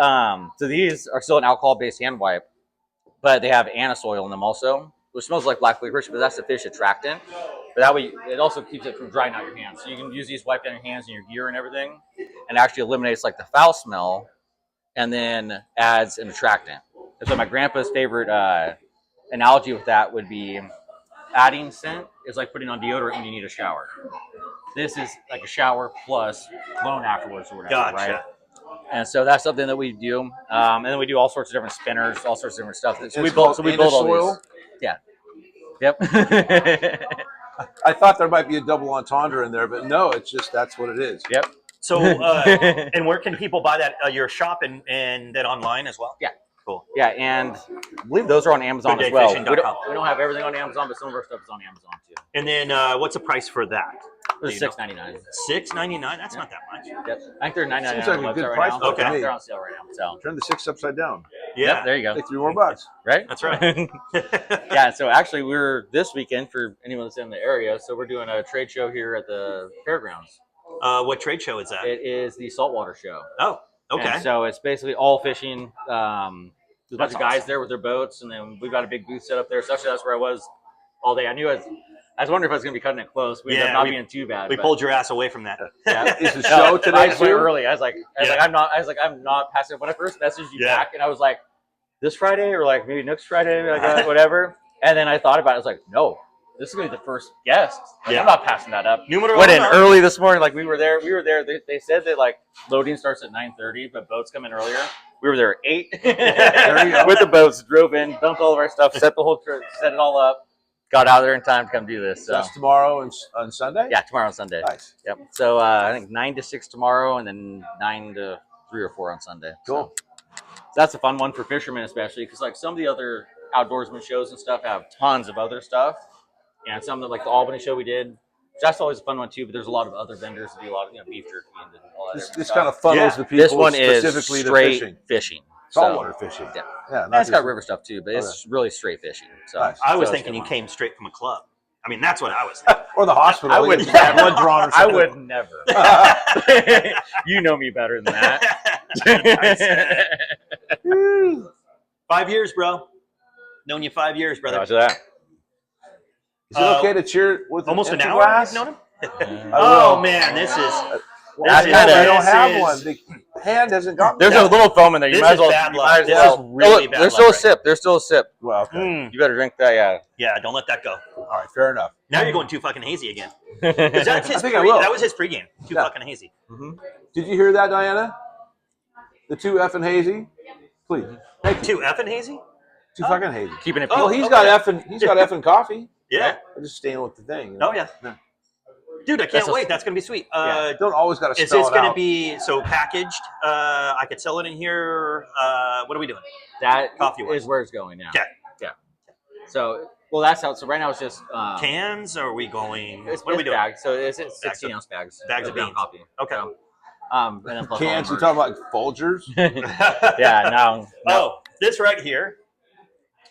so these are still an alcohol-based hand wipe, but they have anise oil in them also, which smells like black licorice, but that's the fish attractant. But that way, it also keeps it from drying out your hands. So you can use these, wipe down your hands and your gear and everything, and actually eliminates like the foul smell, and then adds an attractant. And so my grandpa's favorite analogy with that would be adding scent is like putting on deodorant when you need a shower. This is like a shower plus cologne afterwards or whatever, Gotcha. right? And so that's something that we do. And then we do all sorts of different spinners, all sorts of different stuff. So we build all oil? these. Yeah. Yep. I thought there might be a double entendre in there, but no, it's just that's what it is. Yep. So, and where can people buy that? Your shop and then online as well? Yeah. Cool. Yeah, and I believe those are on Amazon as well. We gooddayfishing.com. don't have everything on Amazon, but some of our stuff is on Amazon too. And then what's the price for that? It's $6.99. $6.99. That's not that much. Yep. I think they're $9.99 Seems on like the a good website price right for now. it to me. They're on sale right now. So Turn the 6 upside down. Yeah. Yep, there you go. Take $3 more. Right? That's right. Yeah, so actually we're this weekend for anyone that's in the area, so we're doing a trade show here at the fairgrounds. What trade show is that? It is the saltwater show. Oh, okay. And so it's basically all fishing. There's a bunch That's of guys awesome. there with their boats, and then we've got a big booth set up there. So actually, that's where I was all day. I was wondering if I was going to be cutting it close. We ended up not being too bad. We pulled your ass away from that. Yeah. Is the show today I just went too? early. I was like, I'm not passing. When I first messaged you back, and I was like, this Friday or like maybe next Friday, like whatever. And then I thought about it. I was like, no, this is going to be the first guest. Like, I'm not passing that up. Went in early this morning. Like we were there. They said that like loading starts at 9:30, but boats come in earlier. We were there at 8 with the boats. Drove in, dumped all of our stuff, set it all up. Got out there in time to come do this. So That's tomorrow and on Sunday? Yeah, tomorrow and Sunday. Nice. Yep. So I think 9 to 6 tomorrow, and then 9 to 3 or 4 on Sunday. Cool. So that's a fun one for fishermen, especially because like some of the other outdoorsman shows and stuff have tons of other stuff, and some of like the Albany show we did. That's always a fun one too. But there's a lot of other vendors that do a lot of beef jerky and all that. This kind of funnels the people This one is specifically to straight fishing. Saltwater fishing. Yeah. Yeah. And it's got river stuff too, but it's really straight fishing. So Nice. I was so thinking you came straight from a club. I mean, that's what I was thinking. Or the hospital. I would Get some blood drawn or I something. would never. You know me better than that. 5 years, bro. Known you 5 years, brother. Roger that. Is it okay to cheer with Almost an empty hour glass? you've known him? I Oh, will. man, this is... That's I kinda- don't have this one. is- The hand hasn't got There's a little foam in there. You This might is as well. bad You luck. might as This well. is really bad There's luck still a right sip. There's still a sip. Well, okay. Mm, You better drink that. Yeah. yeah, don't let that go. All right, fair enough. Now you're going too fucking hazy again. 'Cause that's his I think I will. That was his pregame. Too Yeah. fucking hazy. Did you hear that, Diana? The 2 F and hazy? Please. Thank you. Too effing hazy? 2 fucking hazy. Keeping it. Well, Oh, he's okay. got F and coffee. Yeah. I'm just staying with the thing. You know? Oh, yeah. Dude, I can't wait. That's going to be sweet. Don't always got to Is spell this it going to out. be so packaged? I could sell it in here. What are we doing? That Coffee-wise. is where it's going now. Okay. Yeah. So, well, that's how. So right now it's just Cans? Or are we going? It's, What are we it's doing? bags. So it's Bags 16-ounce bags. bags of ground beans. coffee. Okay. So, and then plus Cans, you all talking about Folgers? the yeah. No. Oh, this right here.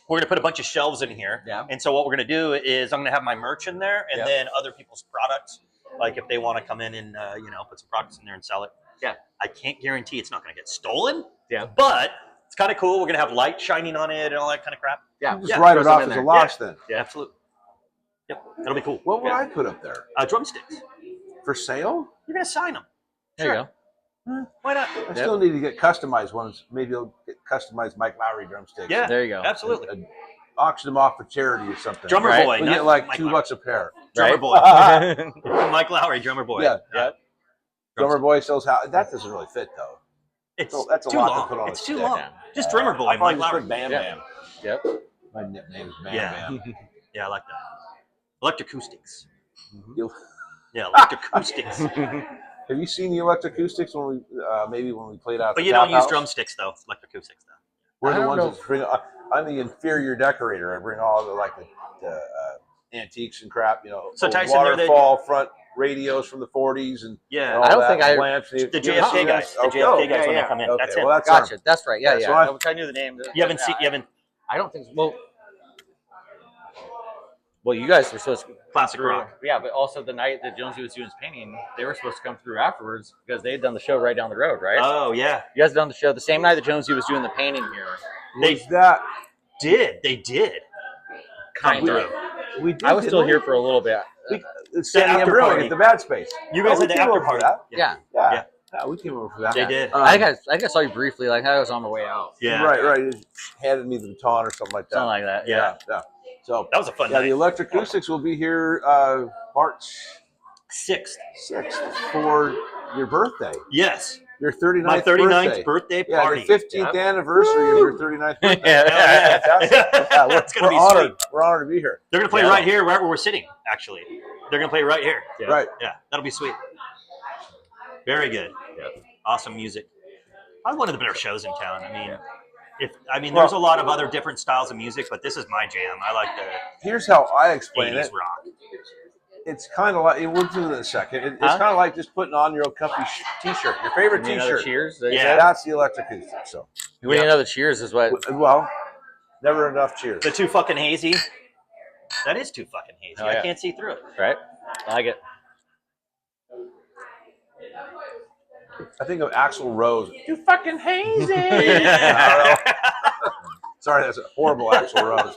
We're going to put a bunch of shelves in here. Yeah. And so what we're going to do is I'm going to have my merch in there and then other people's products. Like if they want to come in and, put some products in there and sell it. Yeah. I can't guarantee it's not going to get stolen. Yeah. But it's kind of cool. We're going to have light shining on it and all that kind of crap. Yeah. Just write throw it some off in as a there. loss then. Yeah, absolutely. Yep. That'll be cool. What would I put up there? Drumsticks. For sale? You're going to sign them. There you go. Why not? I still need to get customized ones. Maybe I'll get customized Mike Lowry drumsticks. Yeah, There you go. absolutely. And auction them off for charity or something. Drummer Right. boy, We not get like Mike $2 a pair. Drummer Right. boy, Mike Lowry, drummer boy. Yeah. Yep. Drummer boy sells how that doesn't really fit though. It's So that's a too lot to long. put on It's a too stick. long. Just drummer boy, I'll probably Mike just Lowry. put Bam Yeah. Bam. Yep. My nickname is Bam Yeah. Bam. Yeah, I like that. Electroacoustics. You- Yeah, electroacoustics. Have you seen the electroacoustics when we maybe when we played out? But the you don't Tap use House? drumsticks though. Electroacoustics though. We're I the don't ones know. that bring. I'm the inferior decorator. I bring all the antiques and crap. You know, So, old Tyson, they're the- waterfall front radios from the 40s and Yeah. all I don't that, think I- lamps. The You ever JFK seen guys. that? The Okay. JFK guys yeah, when yeah. they come in. Okay, That's it. well, that's Gotcha. That's right. Yeah, Yeah, so yeah. I- Which I knew the name. You haven't seen. You haven't I don't think. Well, you guys were supposed to classic through, rock. yeah, but also the night that Jonesy was doing his painting, they were supposed to come through afterwards because they had done the show right down the road, right? Oh yeah, You guys done the show the same night that Jonesy was doing the painting here. They Was that did. They did. Come Kind through. of. we did? I was still didn't here we? for a little bit. It's standing and after brewing party. at the bad space. You guys we had the came after over for party. that. Yeah. Yeah. Yeah, we came over for that. They did. I think I saw you briefly. Like I was on my way out. Yeah. Right. You just handed me the baton or something like that. Something like that. Yeah. Yeah. So That was a fun yeah, night. the Electroacoustics will be here March 6th. 6th for your birthday. Yes. Your 39th My 39th birthday. birthday party. Yeah, the 15th anniversary of your 39th birthday. Yeah. Yeah, That's gonna we're be honored. sweet. We're honored to be here. They're gonna play Yeah. right here, right where we're sitting. Actually, they're gonna play right here. Yeah. Right. Yeah, that'll be sweet. Very good. Yeah. Awesome music. Probably one of the better shows in town. I mean, there's a lot of other different styles of music, but this is my jam. I like the Here's how I explain 80s it. rock. It's kind of like we'll do it in a second. It's Huh? kind of like just putting on your old company T-shirt, your favorite You need another T-shirt. cheers? Yeah. That's the Electroacoustic. So, We need another cheers is what. well, never enough cheers. The too fucking hazy. That is too fucking hazy. Oh, yeah. I can't see through it. Right? I like it. I think of Axl Rose. You fucking hazy. Sorry, that's a horrible Axl Rose.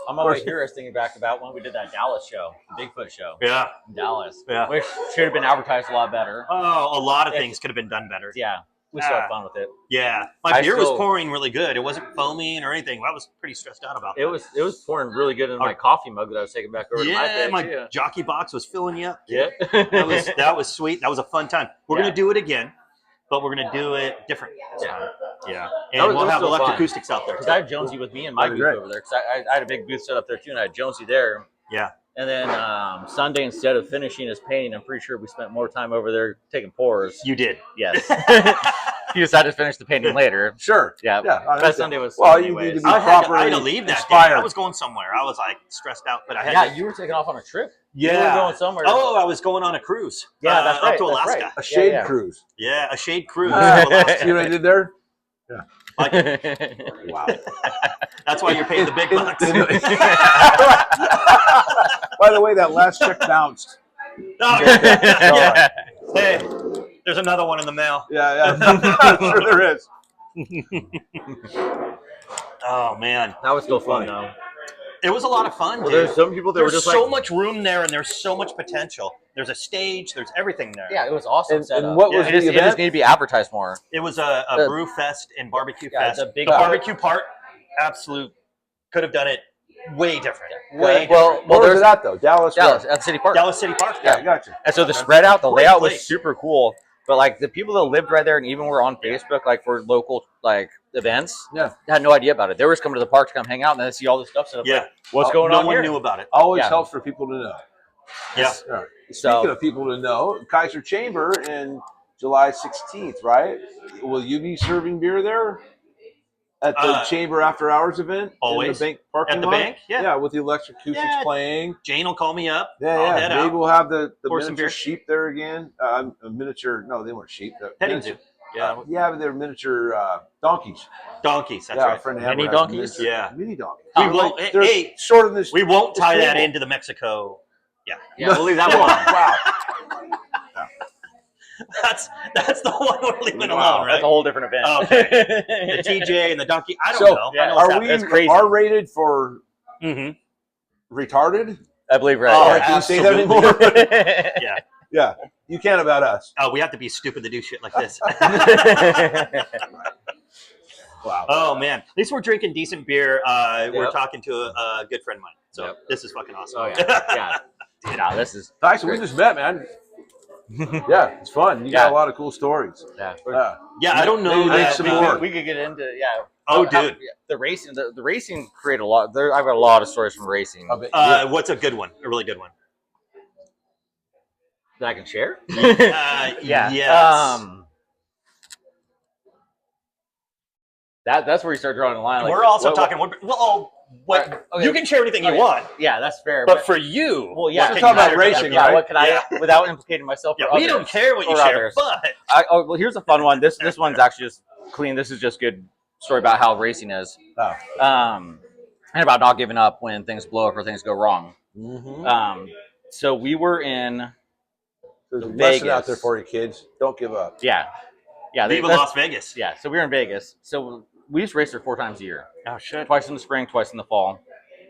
On my way here, I was thinking back about when we did that Dallas show, the Bigfoot show Yeah. in Dallas, Yeah. which should have been advertised a lot better. Oh, a lot of things could have been done better. Yeah, we still had fun with it. Yeah. My beer was still- pouring really good. It wasn't foaming or anything. I was pretty stressed out about It that. was pouring really good in my coffee mug that I was taking back over to my Yeah, bed. my too. jockey box was filling you up. Yeah, That was sweet. That was a fun time. We're Yeah. gonna do it again, but we're gonna do it different. Yeah. Yeah. That And was- we'll it was have still fun. electroacoustics out there. because I had Jonesy with me in my That'd be booth great. over there. Because I had a big booth set up there too, and I had Jonesy there. Yeah. And then Sunday, instead of finishing his painting, I'm pretty sure we spent more time over there taking pours. You did. Yes. He decided to finish the painting later. Sure. Yeah. Yeah. I That understand. Sunday was. Well, you anyways. need to be I had properly to leave that day. inspired. I was going somewhere. I was like stressed out, but I had Yeah, to. you were taking off on a trip. Yeah. You were going somewhere. Oh, I was going on a cruise. Yeah, that's right. Up to that's Alaska. right. A shade Yeah. cruise. Yeah, a Chade Cruse. Ah. to Alaska. See what I did there? Like it. Wow. That's why you're paying the big bucks. By the way, that last check bounced. Oh, yeah. Hey, there's another one in the mail. Yeah. I'm sure there is. Oh man, That was still fun though. it was a lot of fun, Well, dude. there's some people that were There's just so like, much room there, and there's so much potential. There's a stage. There's everything there. yeah, it was awesome. And setup. what was it the just, it event? just needed to be advertised more. It was a The- brew fest and barbecue Yeah, fest. the big- barbecue part, absolute. Could have done it way different. Way Well, different. Where was there's it at, though? Dallas. Dallas where? at City Park. Dallas City Park. Yeah, gotcha. And so the spread out, the Great layout was place. super cool. But like the people that lived right there and even were on Facebook, like for local like events, Yeah. had no idea about it. They were just coming to the park to come hang out and then see all this stuff set up. Yeah. Like, what's Oh, going No on one here? knew about it. Always Yeah. helps for people to know. Yeah. Yeah. So- Speaking of people to know, Kaiser Chamber in July 16th, right? Will you be serving beer there at the Chamber After Hours event? Always. In the bank parking At the lot? bank? Yeah. Yeah, with the Electroacoustics Yeah. playing. Jane will call me up. Yeah, I'll yeah. head Maybe out. we'll have the Pour some miniature beer. sheep there again. A miniature, no, they weren't sheep. Petting Miniature- zoo. Yeah. yeah, but they're miniature donkeys. Donkeys. That's yeah, a right. friend Mini Amber has donkeys? miniature- Yeah. Mini donkeys. We They're won't- they're hey, shorter than this. We won't tie that table. into the Mexico. Yeah. Yeah, we'll leave that Yeah. one. Wow. That's the one we're leaving Wow. alone, right? That's a whole different event. Oh, okay. The TJ and the donkey. I don't So, know. yeah, I know Are what's we That's crazy. R-rated for Mm-hmm. retarded? I believe right. Oh, Can you say that anymore? Yeah. Yeah. You can about us. Oh, we have to be stupid to do shit like this. Wow. Oh man, at least we're drinking decent beer. We're Yep. talking to a good friend of mine, so Yep. this is fucking awesome. Oh yeah. Dude, no, this is Tyson, we great. just met, man. Yeah, it's fun. You got a lot of cool stories. Yeah. Yeah, I don't know Maybe make that some more. We could get into Oh, dude. The racing. The racing create a lot. I've got a lot of stories from racing What's a good one? A really good one? that I can share. Yes. That's where you start drawing the line. Like, we're also talking. You can share anything you want. Yeah, that's fair. But for you, well, yeah, we're talking about racing, yeah, right? what can I, without implicating myself? Yeah, or we others, don't care what you or share, others. but well, here's a fun one. This one's actually just clean. This is just good story about how racing is. Oh. And about not giving up when things blow up or things go wrong. Mm-hmm. So we were in There's a Vegas. lesson out there for you kids. Don't give up. Yeah. Viva Las Vegas. Yeah, so we were in Vegas. So we used to race there 4 times a year. Oh shit. Twice in the spring, twice in the fall.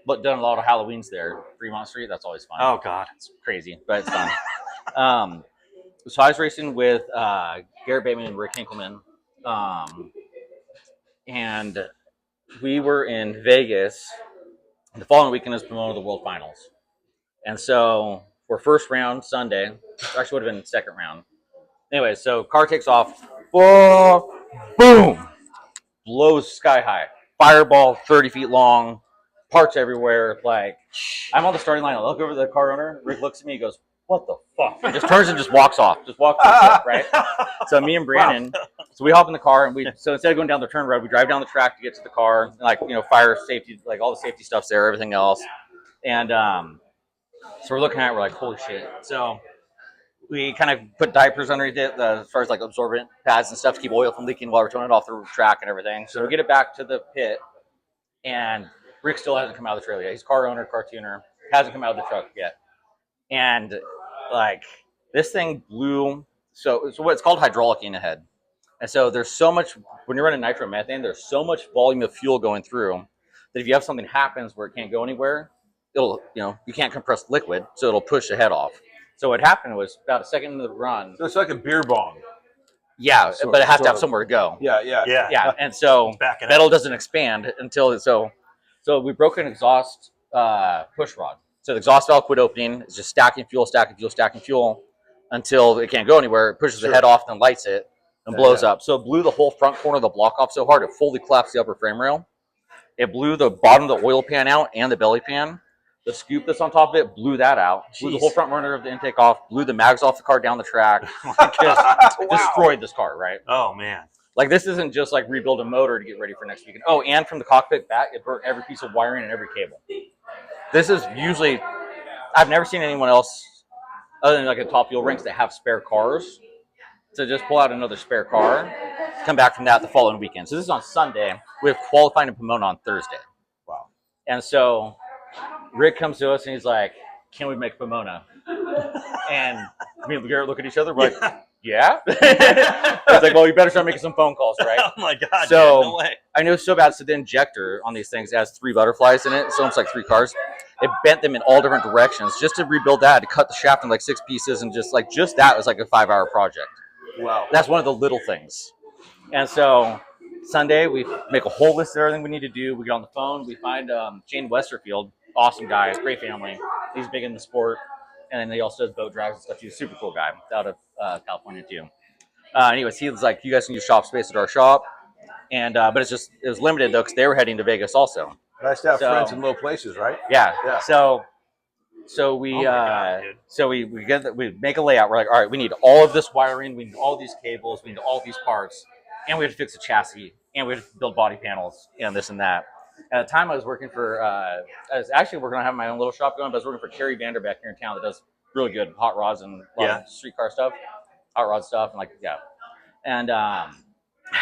But done a lot of Halloweens there. Fremont Street, that's always fun. Oh god. It's crazy, but it's fun. So I was racing with Garrett Bateman and Rick Hinkleman. And we were in Vegas. The following weekend is Pomona, the World Finals. And so for first round Sunday, actually would have been second round. Anyway, so car takes off. Whoa, boom, blows sky high. Fireball 30 feet long, parts everywhere. Like, I'm on the starting line. I look over the car owner. Rick looks at me. He goes, "What the fuck?" He just turns and just walks off. Just walks off, right? So me and Brandon, so we hop in the car and so instead of going down the turn road, we drive down the track to get to the car. Like, fire safety, like all the safety stuff's there, everything else. And so we're looking at it, we're like, holy shit. So we kind of put diapers underneath it as far as like absorbent pads and stuff to keep oil from leaking while we're towing it off the track and everything. So we get it back to the pit, and Rick still hasn't come out of the trailer yet. He's car owner, car tuner, hasn't come out of the truck yet. And like, this thing blew. So it's called hydraulic in the head. And so there's so much, when you're running nitromethane, there's so much volume of fuel going through that if you have something happens where it can't go anywhere, it'll, you can't compress liquid, so it'll push the head off. So what happened was about a second into the run. So it's like a beer bong. Yeah, but it has to have somewhere to go. Yeah. And so metal doesn't expand until so we broke an exhaust push rod. So the exhaust valve quit opening. It's just stacking fuel until it can't go anywhere. It pushes the head off, then lights it and blows up. So it blew the whole front corner of the block off so hard it fully collapsed the upper frame rail. It blew the bottom of the oil pan out and the belly pan. The scoop that's on top of it blew that out. Blew the whole front burner of the intake off. Blew the mags off the car down the track. Just destroyed this car, right? Oh man! Like, this isn't just like rebuild a motor to get ready for next weekend. Oh, and from the cockpit back, it burnt every piece of wiring and every cable. This is usually, I've never seen anyone else other than like a Top Fuel ranks that have spare cars to just pull out another spare car, come back from that the following weekend. So this is on Sunday. We have qualifying in Pomona on Thursday. Wow. And so Rick comes to us and he's like, "Can we make Pomona?" And me and Garrett look at each other. We're like, "Yeah." He's like, "Well, you better start making some phone calls, right?" Oh my god! So no way. I know so bad. So the injector on these things has 3 butterflies in it. So it's like 3 cars. It bent them in all different directions just to rebuild that, to cut the shaft in like 6 pieces, and just that was like a 5-hour project. Wow. That's one of the little things. And so Sunday we make a whole list of everything we need to do. We get on the phone. We find Shane Westerfield, awesome guy, great family. He's big in the sport, and then he also does boat drives and stuff. He's a super cool guy out of California too. Anyways, he was like, "You guys can use shop space at our shop," and but it was limited though because they were heading to Vegas also. Nice to have friends in low places, right? Yeah. So we we make a layout. We're like, all right, we need all of this wiring, we need all these cables, we need all these parts, and we have to fix the chassis, and we have to build body panels, and this and that. At the time, I was working for, I was actually working on having my own little shop going, but I was working for Kerry Vanderbeck here in town that does really good hot rods and a lot of streetcar stuff, hot rod stuff, and And I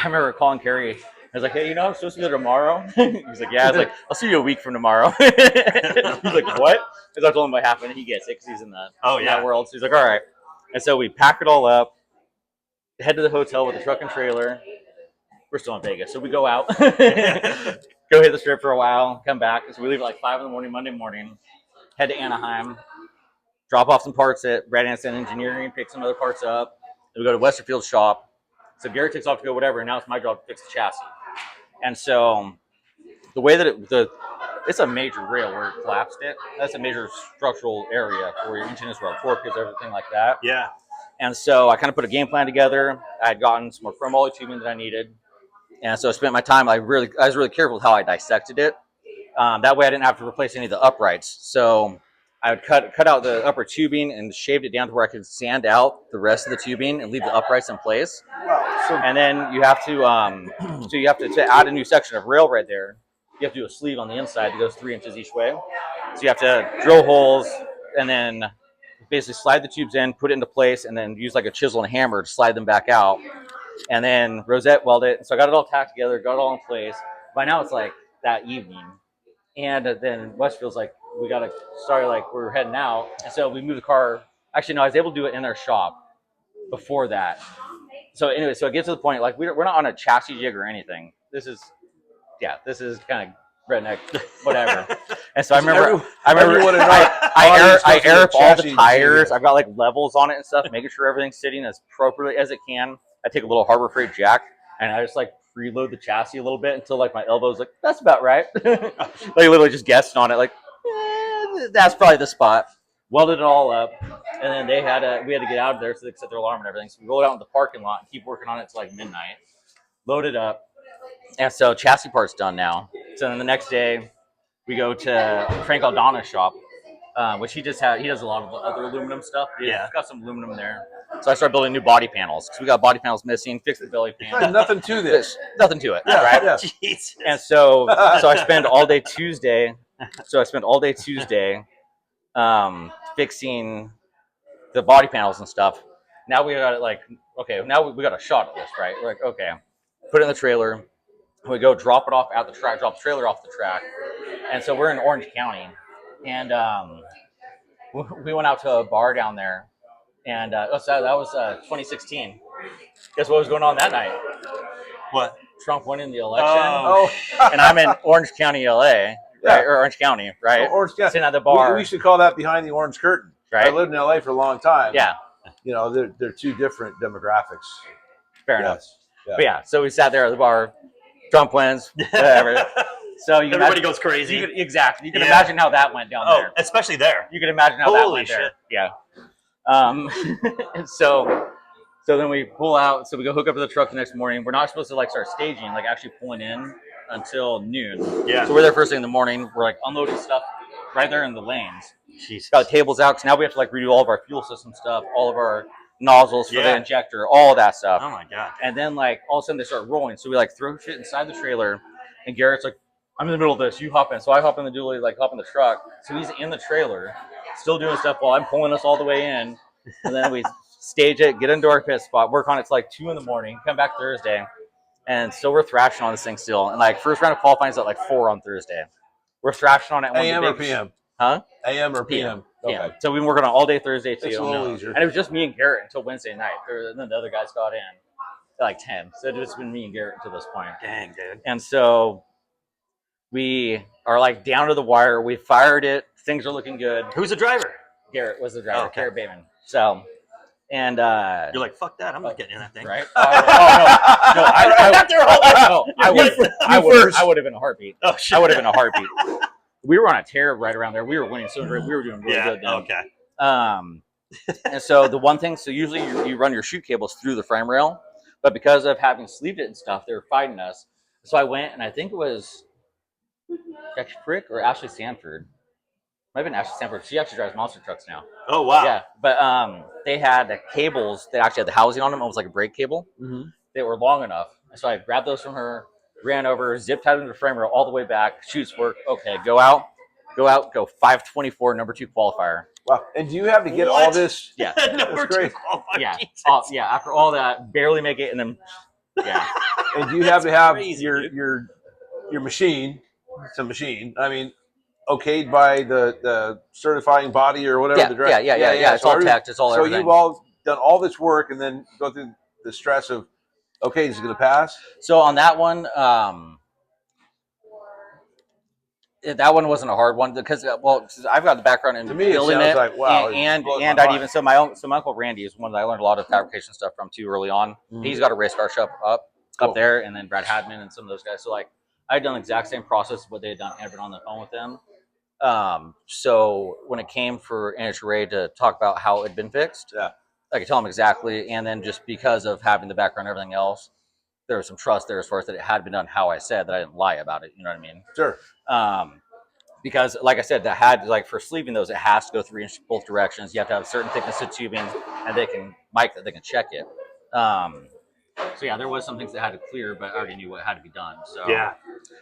remember calling Kerry. I was like, "Hey, I'm supposed to be there tomorrow." He's like, "Yeah." I was like, "I'll see you a week from tomorrow." He's like, "What?" Because I told him what happened, and he gets it because he's in that world. So he's like, "All right." And so we pack it all up, head to the hotel with the truck and trailer. We're still in Vegas, so we go out, go hit the strip for a while, come back. So we leave at like 5 in the morning, Monday morning, head to Anaheim, drop off some parts at Brad Anderson Engineering, pick some other parts up. Then we go to Westerfield's shop. So Garrett takes off to go whatever, and now it's my job to fix the chassis. And so the way that it's a major rail where it collapsed it. That's a major structural area for your engine as well, torques, everything like that. Yeah. And so I kind of put a game plan together. I had gotten some more chrome moly tubing that I needed. And so I spent my time, I was really careful with how I dissected it. That way I didn't have to replace any of the uprights. So I would cut out the upper tubing and shaved it down to where I could sand out the rest of the tubing and leave the uprights in place. Wow. So, And then you have to, to add a new section of rail right there. You have to do a sleeve on the inside that goes 3 inches each way. So you have to drill holes and then basically slide the tubes in, put it into place, and then use like a chisel and hammer to slide them back out. And then rosette weld it. So I got it all tacked together, got it all in place. By now it's like that evening. And then Westfield's like, we got to start, like, we're heading out. And so we moved the car. Actually, no, I was able to do it in their shop before that. So anyway, so it gets to the point, like, we're not on a chassis jig or anything. This is kind of redneck, whatever. And so I remember I air up all the tires. I've got like levels on it and stuff, making sure everything's sitting as appropriately as it can. I take a little Harbor Freight jack and I just like preload the chassis a little bit until like my elbow's like, that's about right. Like literally just guessed on it, like that's probably the spot. Welded it all up, and then we had to get out of there so they could set their alarm and everything. So we rolled out in the parking lot and keep working on it till like midnight. Loaded up. And so chassis part's done now. So then the next day, we go to Frank Aldana's shop, which he does a lot of other aluminum stuff. He's got some aluminum there. So I started building new body panels because we got body panels missing, fixed the belly pan. nothing to this. Nothing to it, Yeah, right? Yeah. Jesus. And so I spend all day Tuesday. Fixing the body panels and stuff. Now we got it like, okay, now we got a shot at this, right? We're like, okay, put it in the trailer. We go drop it off at the track, drop the trailer off the track. And so we're in Orange County. And we went out to a bar down there. And that was 2016. Guess what was going on that night? What? Trump winning the election. Oh. And I'm in Orange County, LA. Right? Or Orange County, right? So Orange County. Sitting at the bar. We used to call that behind the orange curtain. Right. I lived in LA for a long time. Yeah. You know, they're two different demographics. Fair enough. Yeah. But yeah, so we sat there at the bar. Trump wins, whatever. So everybody goes crazy. Exactly. You can imagine how that went down there. Especially there. You can imagine how that went there. Yeah. And so then we pull out. So we go hook up to the truck the next morning. We're not supposed to like start staging, like actually pulling in until noon. Yeah. So we're there first thing in the morning. We're like unloading stuff right there in the lanes. Jeez. Got the tables out because now we have to like redo all of our fuel system stuff, all of our nozzles for the injector, all that stuff. Oh my god. And then like all of a sudden they start rolling. So we like throw shit inside the trailer, and Garrett's like, I'm in the middle of this, you hop in. So I hop in the dually, like hop in the truck. So he's in the trailer, still doing stuff while I'm pulling us all the way in. And then we stage it, get into our pit spot, work on it till like 2 a.m, come back Thursday. And so we're thrashing on this thing still. And like first round of qualifying is at like 4 on Thursday. We're thrashing on it. AM or PM? Huh? AM or PM? Okay. Yeah. So we've been working on all day Thursday too. It's a little easier. And it was just me and Garrett until Wednesday night. And then the other guys got in at like 10. So it's just been me and Garrett to this point. Dang, dude. And so we are like down to the wire. We fired it. Things are looking good. Who's the driver? Garrett was the driver. Oh, okay. Garrett Bateman. So, and you're like, fuck that. I'm not getting in that thing. right? No, I would have been a heartbeat. Oh shit. I would have been a heartbeat. We were on a tear right around there. We were winning so great. We were doing really good then. Okay. And so the one thing, so usually you run your chute cables through the frame rail, but because of having sleeved it and stuff, they were fighting us. So I went, and I think it was Jackie Frick or Ashley Sanford. Might have been Ashley Sanford. She actually drives monster trucks now. Oh wow. Yeah, but they had the cables that actually had the housing on them. It was like a brake cable. Mm-hmm. They were long enough. So I grabbed those from her, ran over, zip tied them to the frame rail all the way back. Chutes work. Okay, go out, go 524, number 2 qualifier. Wow. And do you have to get all this? Yeah. Number 2 qualifier. Yeah. Jesus. Yeah. After all that, barely make it, and then yeah. And do you have to have crazy, your machine? It's a machine. I mean, okayed by the certifying body or whatever. Yeah. It's all tacked. It's all so everything. You've all done all this work and then go through the stress of, okay, is it going to pass? So on that one, That one wasn't a hard one because I've got the background in To me, it building sounds like, wow, it and blows my I'd mind. even so my uncle Randy is one that I learned a lot of fabrication stuff from too early on. Mhm. He's got a race car shop Cool. up there, and then Brad Hadman and some of those guys. So like I'd done the exact same process of what they had done. I'd been on the phone with them. So when it came for Ray to talk about how it had been fixed, Yeah. I could tell him exactly. And then just because of having the background and everything else, there was some trust there as far as that it had been done how I said, that I didn't lie about it. You know what I mean? Sure. Because like I said, that had like for sleeving those, it has to go 3 inch both directions. You have to have a certain thickness of tubing, and they can check it. So yeah, there was some things that had to clear, but I already knew what had to be done. So Yeah.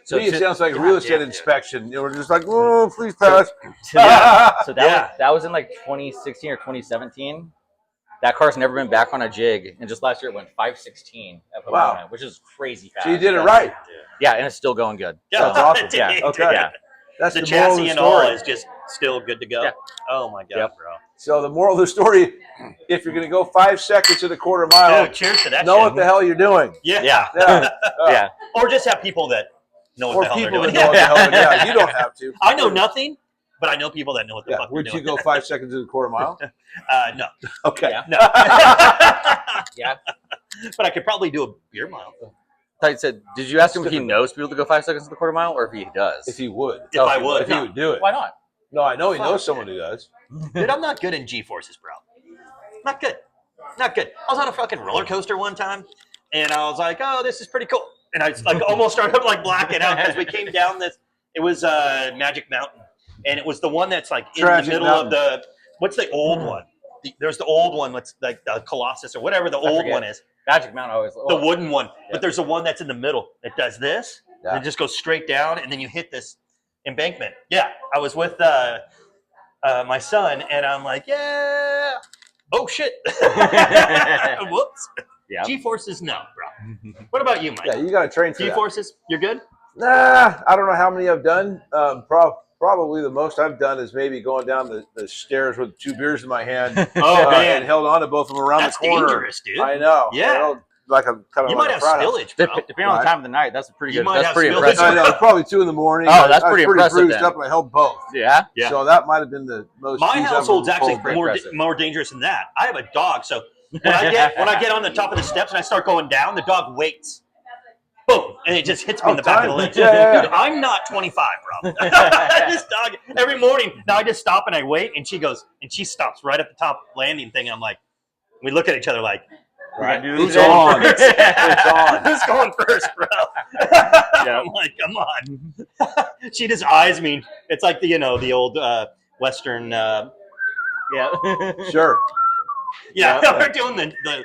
So to me, it sounds like a real estate yeah. inspection. You know, we're just like, oh, please pass. So that was in like 2016 or 2017. That car's never been back on a jig, and just last year it went 516 at Pomona, Wow. which is crazy fast. So you did it right. Yeah, and it's still going good. Yeah, that's awesome. Yeah. Okay. Yeah. That's The the moral of chassis the and all story. is just still good to go. Yeah. Oh my god, Yep. bro. So the moral of the story, if you're going to go 5 seconds to the quarter mile, Dude, cheers to that know shit. what the hell you're doing. Yeah. Yeah. Yeah. Or just have people that know what Or the hell people they're that doing. know what the hell they're doing. Yeah, you don't have to. I know nothing, but I know people that know what the Yeah. fuck they're Would doing. you go 5 seconds to the quarter mile? No. Okay. Yeah. No. Yeah. But I could probably do a beer mile. I said, did you ask him if he knows people to go 5 seconds to the quarter mile, or if he does? If he would. If I would. If he would do it. Why not? No, I know he knows someone who does. Dude, I'm not good in G-forces, bro. Not good. Not good. I was on a fucking roller coaster one time, and I was like, oh, this is pretty cool. And I like almost started like blacking out because we came down this. It was Magic Mountain, and it was the one that's like in Tragic the middle Mountain. of the. What's the old one? There's the old one. What's like the Colossus or whatever the old forget. one is. Magic Mountain always. The wooden one. But there's the one that's in the middle that does this. Yeah. And it just goes straight down, and then you hit this embankment. Yeah, I was with my son, and I'm like, yeah. Oh shit. Whoops. Yeah. G-forces, no, bro. What about you, Mike? Yeah, you got to train for that. G-forces, you're good? Nah, I don't know how many I've done. Probably the most I've done is maybe going down the stairs with 2 beers in my hand Oh, man. and held on to both of them around That's the corner. dangerous, dude. I know. Yeah. I held like a kind of You like might a have frat house. spillage, bro. Depending on the time of the night, that's a pretty You good. might That's have pretty spillage. impressive. I know, it's probably 2 in the morning. Oh, that's I was pretty pretty impressive bruised then. up, and I held both. Yeah. Yeah. So that might have been the most. My keys I've household's ever actually pulled. pretty impressive. more dangerous than that. I have a dog, so when I get on the top of the steps and I start going down, the dog waits. Boom, and it just hits me in the back of the leg. Yeah. Dude, I'm not 25, bro. This dog every morning. Now I just stop and I wait, and she stops right at the top landing thing. And I'm like, we look at each other like, Right. Who's It's on. first? It's on. Who's going first, bro? Yeah. I'm like, come on. She just eyes me. It's like the old Western. Yeah. Sure. Yeah, Yeah. we're doing the.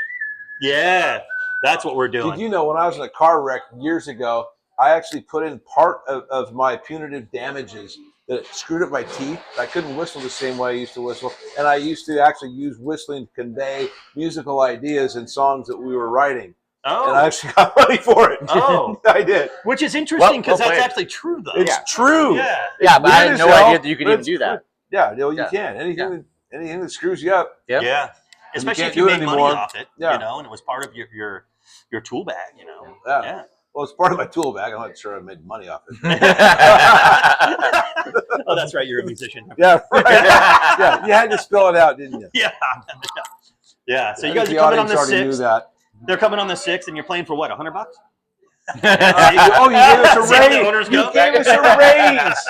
Yeah, that's what we're doing. Did you know when I was in a car wreck years ago, I actually put in part of my punitive damages that it screwed up my teeth. I couldn't whistle the same way I used to whistle. And I used to actually use whistling to convey musical ideas and songs that we were writing. Oh, And I actually got money for it. Oh. I did. which is interesting because well that's played. actually true, though. It's true. Yeah. Yeah, but I had Weird no as hell, idea that you could but even it's do that. Yeah, you Yeah. can. Anything that screws you up. Yeah. Yeah. Especially can't if you do it make money anymore. off it, Yeah. and it was part of your tool bag, Yeah. Yeah. Well, it's part of my tool bag. I'm not sure I made money off it. Oh, that's right. You're a musician. Yeah, right. Yeah, you had to spell it out, didn't you? Yeah. Yeah. So I you think guys the are coming on audience the already knew 6th. that. They're coming on the 6th, and you're playing for what? $100? Oh, you gave us a See how the raise. owners You go? gave us a raise.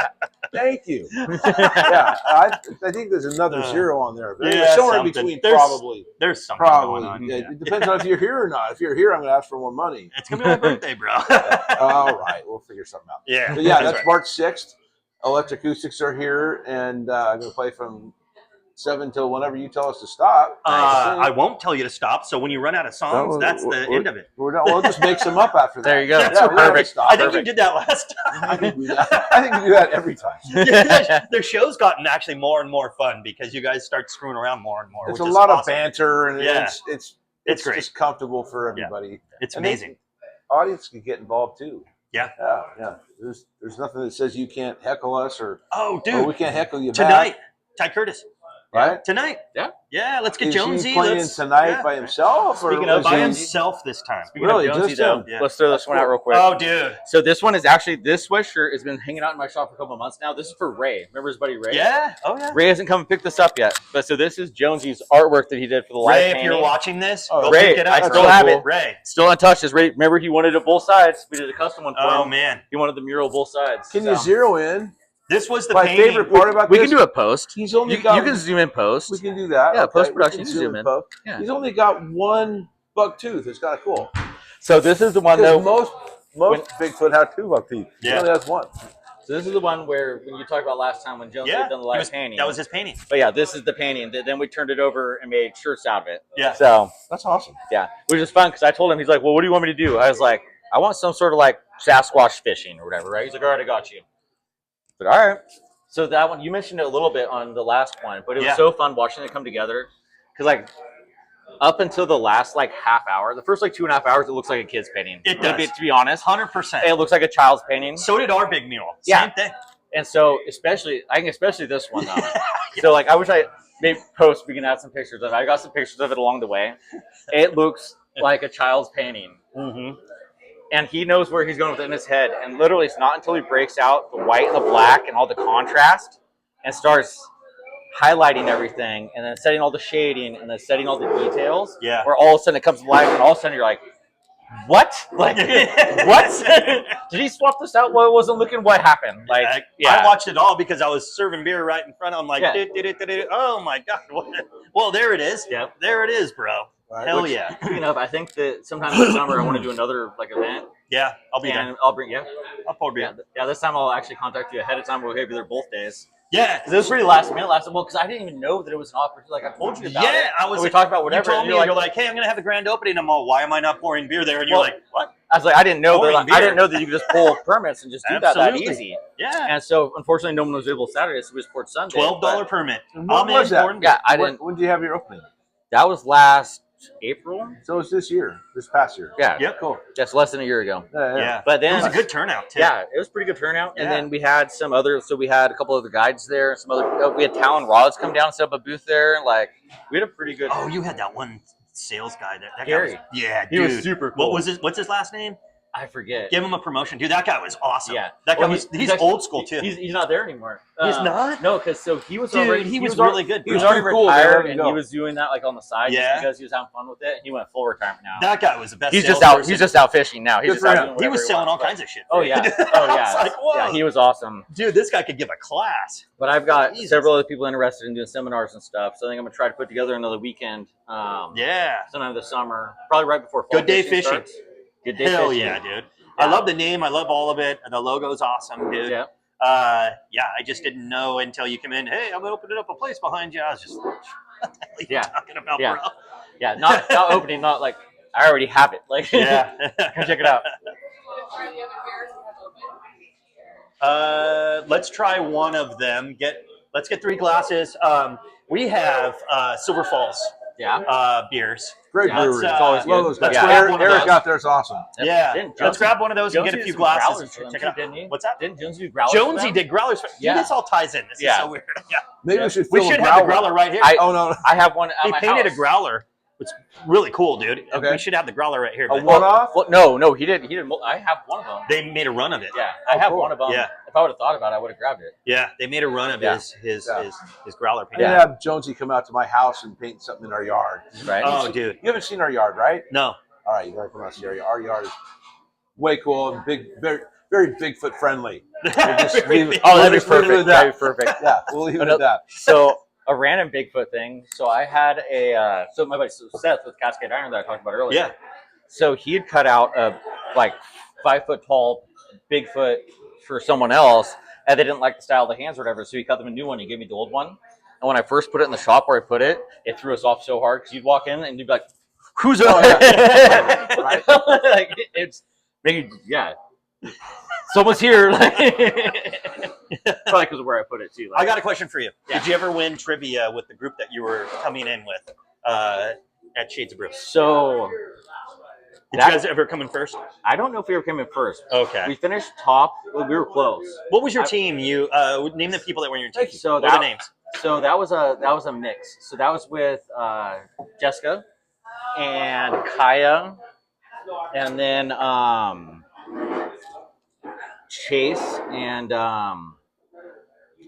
Thank you. Yeah, I think there's another zero on there. Yeah, Somewhere in something. between, There's probably. There's something Probably. going on. Yeah, Yeah. it depends on if you're here or not. If you're here, I'm going to ask for more money. It's gonna be my birthday, bro. All right, we'll figure something out. Yeah. But yeah, that's right. March 6th. Electroacoustics are here, and I'm going to play from 7 till whenever you tell us to stop. I won't tell you to stop. So when you run out of songs, that's the end of it. We'll just make some up after that. There you go. That's Yeah, we don't have to perfect. stop. I think you did that last I time. think we do that. I think we do that every time. Their show's gotten actually more and more fun because you guys start screwing around more and more. It's which a is lot of awesome. banter, and Yeah. it's great. just comfortable for everybody. It's And amazing. Audience can get involved too. Yeah. Yeah. There's nothing that says you can't heckle us or Oh, we dude. can't heckle you Tonight, back. Ty Curtis. right? Tonight. Yeah, let's get Is Jonesy. he playing tonight by himself? Speaking or of is by he- himself this time. Speaking Really? of Jonesy, Just though, him? Yeah. let's throw this one out real quick. Oh, dude. So this one is actually, this sweatshirt has been hanging out in my shop for a couple of months now. This is for Ray. Remember his buddy Ray? Yeah. Oh, yeah. Ray hasn't come and picked this up yet. But so this is Jonesy's artwork that he did for the live Ray, if painting. you're watching this, Oh, go Ray, pick it up. I That's still so have cool. it. Ray. Still untouched. Is Ray? Remember he wanted it both sides. We did a custom one for Oh, him. man. He wanted the mural both sides. Can you zero in? This was the My painting. favorite part about We this, can do a post. he's only You got. can zoom in post. We can do that. Yeah, okay. post-production, We can you zoom in. post. Yeah. He's only got one buck tooth. It's kind of cool. So this is the one Because though. most Bigfoot have two buck teeth. He Yeah. only has one. So this is the one where when you talked about last time when Jonesy had done the live painting. That was his painting. But yeah, this is the painting. Then we turned it over and made shirts out of it. Yeah. So That's awesome. yeah, which is fun because I told him, he's like, well, what do you want me to do? I was like, I want some sort of like Sasquatch fishing or whatever, right? He's like, all right, I got you. But all right. So that one, you mentioned it a little bit on the last one, but it was so fun watching it come together. Because like up until the last like half hour, the first like 2.5 hours, it looks like a kid's painting. It does. To be honest, 100%. it looks like a child's painting. So did our big mural. Yeah. Same thing. And so especially this one though. So like I wish I maybe post, we can add some pictures of it. I got some pictures of it along the way. It looks like a child's painting. Mm-hmm. And he knows where he's going with it in his head. And literally it's not until he breaks out the white and the black and all the contrast and starts highlighting everything and then setting all the shading and then setting all the details. Yeah. Where all of a sudden it comes to life and all of a sudden you're like, what? Like, what? Did he swap this out? Well, it wasn't looking. What happened? Like, I watched it all because I was serving beer right in front of him. Like, Yeah. oh my god! Well, there it is. Yeah. There it is, bro. Right. Hell yeah. Speaking of, I think that sometime this summer I want to do another like event. Yeah, I'll be there. And I'll bring I'll pour beer. Yeah, this time I'll actually contact you ahead of time. We'll have you there both days. Yeah. Because it was pretty last minute. Because I didn't even know that it was an opportunity. Like I told you about it. Yeah, I was. And we talked about whatever. You told and me, you're you're like, hey, I'm gonna have the grand opening. I'm all, why am I not pouring beer there? And you're Well, like, what? I was like, I didn't know Pouring that. beer. I didn't know that you could just pull permits and just do that Absolutely. easy. Yeah. And so, unfortunately, no one was able Saturday, so we just poured Sunday. $12 permit. And what I'm was in that? pouring beer. Yeah, I didn't. When did you have your opening? That was last April. So it's this year, this past year. Yeah. Yep. Cool. That's less than a year ago. Yeah. But then It was a good turnout too. Yeah, it was pretty good turnout. And Yeah. then we had some other. So we had a couple of the guides there. Some other. We had Talon Rods come down and set up a booth there. Like we had a pretty good. Oh, you had that one sales guy. That Gary. guy was, yeah, He dude. was super cool. What's his last name? I forget. Give him a promotion, dude. That guy was awesome. Yeah. That guy Well, was. He's actually- old school too. He's not there anymore. He's not? No, because so he was Dude, already. he was already- really good, He was bro. already Pretty cool, man. retired, Let him and go. he was doing that like on the side Yeah. just because he was having fun with it. And he went full retirement now. That guy was the best. He's just salesperson. out. He's just out fishing now. He's Good just for out him. doing He whatever was selling all wants. kinds of shit. Oh dude. yeah. Oh I yeah. was like, whoa. Yeah, he was awesome. Dude, this guy could give a class. But I've got Jesus. several other people interested in doing seminars and stuff. So I think I'm gonna try to put together another weekend. Yeah. Sometime this summer, probably right before fall Good day fishing. starts. Good day Hell fishing. yeah, dude. Yeah. I love the name. I love all of it. The logo's awesome, dude. Yeah. Yeah, I just didn't know until you come in. Hey, I'm opening up a place behind you. I was just, what the hell are you Yeah. talking about, Yeah. bro? Yeah. Not opening. Not like I already have it. Like Yeah. come check it out. Try the other beers we have open. Let's try one of them. Let's get 3 glasses. We have Silver Falls beers. Great Yeah, brewery. it's always Love good. those guys. Let's grab one of Eric those. out there's awesome. Yeah. Didn't Let's Jonesy- grab one of those and get a Jonesy few did some growlers glasses. for them Check too, it out. didn't he? What's that? Didn't Jonesy do growlers? for Jonesy them? did growlers. Yeah. This all ties in. This is Yeah. so weird. Yeah. Maybe Yeah. we should We fill should a have the growler. growler right here. Oh no, I have one at He my painted house. a growler. It's really cool, dude. Okay. We should have the growler right here. a But one-off. Well, no, he did. I have one of them. they made a run of it. Yeah, I have cool. one of them. Yeah. If I would have thought about it, I would have grabbed it. Yeah, they made a run of Yeah. his growler I paint. need to have Jonesy come out to my house and paint something in our yard. Right? Oh, dude. You haven't seen our yard, right? No. All right, you gotta come out and see our yard. Our yard is way cool and big, very, very Bigfoot friendly. Just leave it- Oh, that'd be just leave it perfect. at That'd that. be perfect. Yeah, we'll leave it at that. So a random Bigfoot thing. So I had so my buddy Seth with Cascade Iron that I talked about earlier. Yeah. So he had cut out a like 5 foot tall Bigfoot for someone else, and they didn't like the style of the hands or whatever. So he cut them a new one. He gave me the old one. And when I first put it in the shop where I put it, it threw us off so hard because you'd walk in and you'd be like, "Who's Oh, over?" Like it's maybe someone's here. Probably because of where I put it too. Like, I got a question for you. Yeah. Did you ever win trivia with the group that you were coming in with at Shades of Brew? so Did you guys ever come in first? I don't know if we ever came in first. Okay. We finished top. We were close. What was your team? You name the people that were in your team. So what are the names? So that was a mix. So that was with Jessica and Kaya, and then Chase and I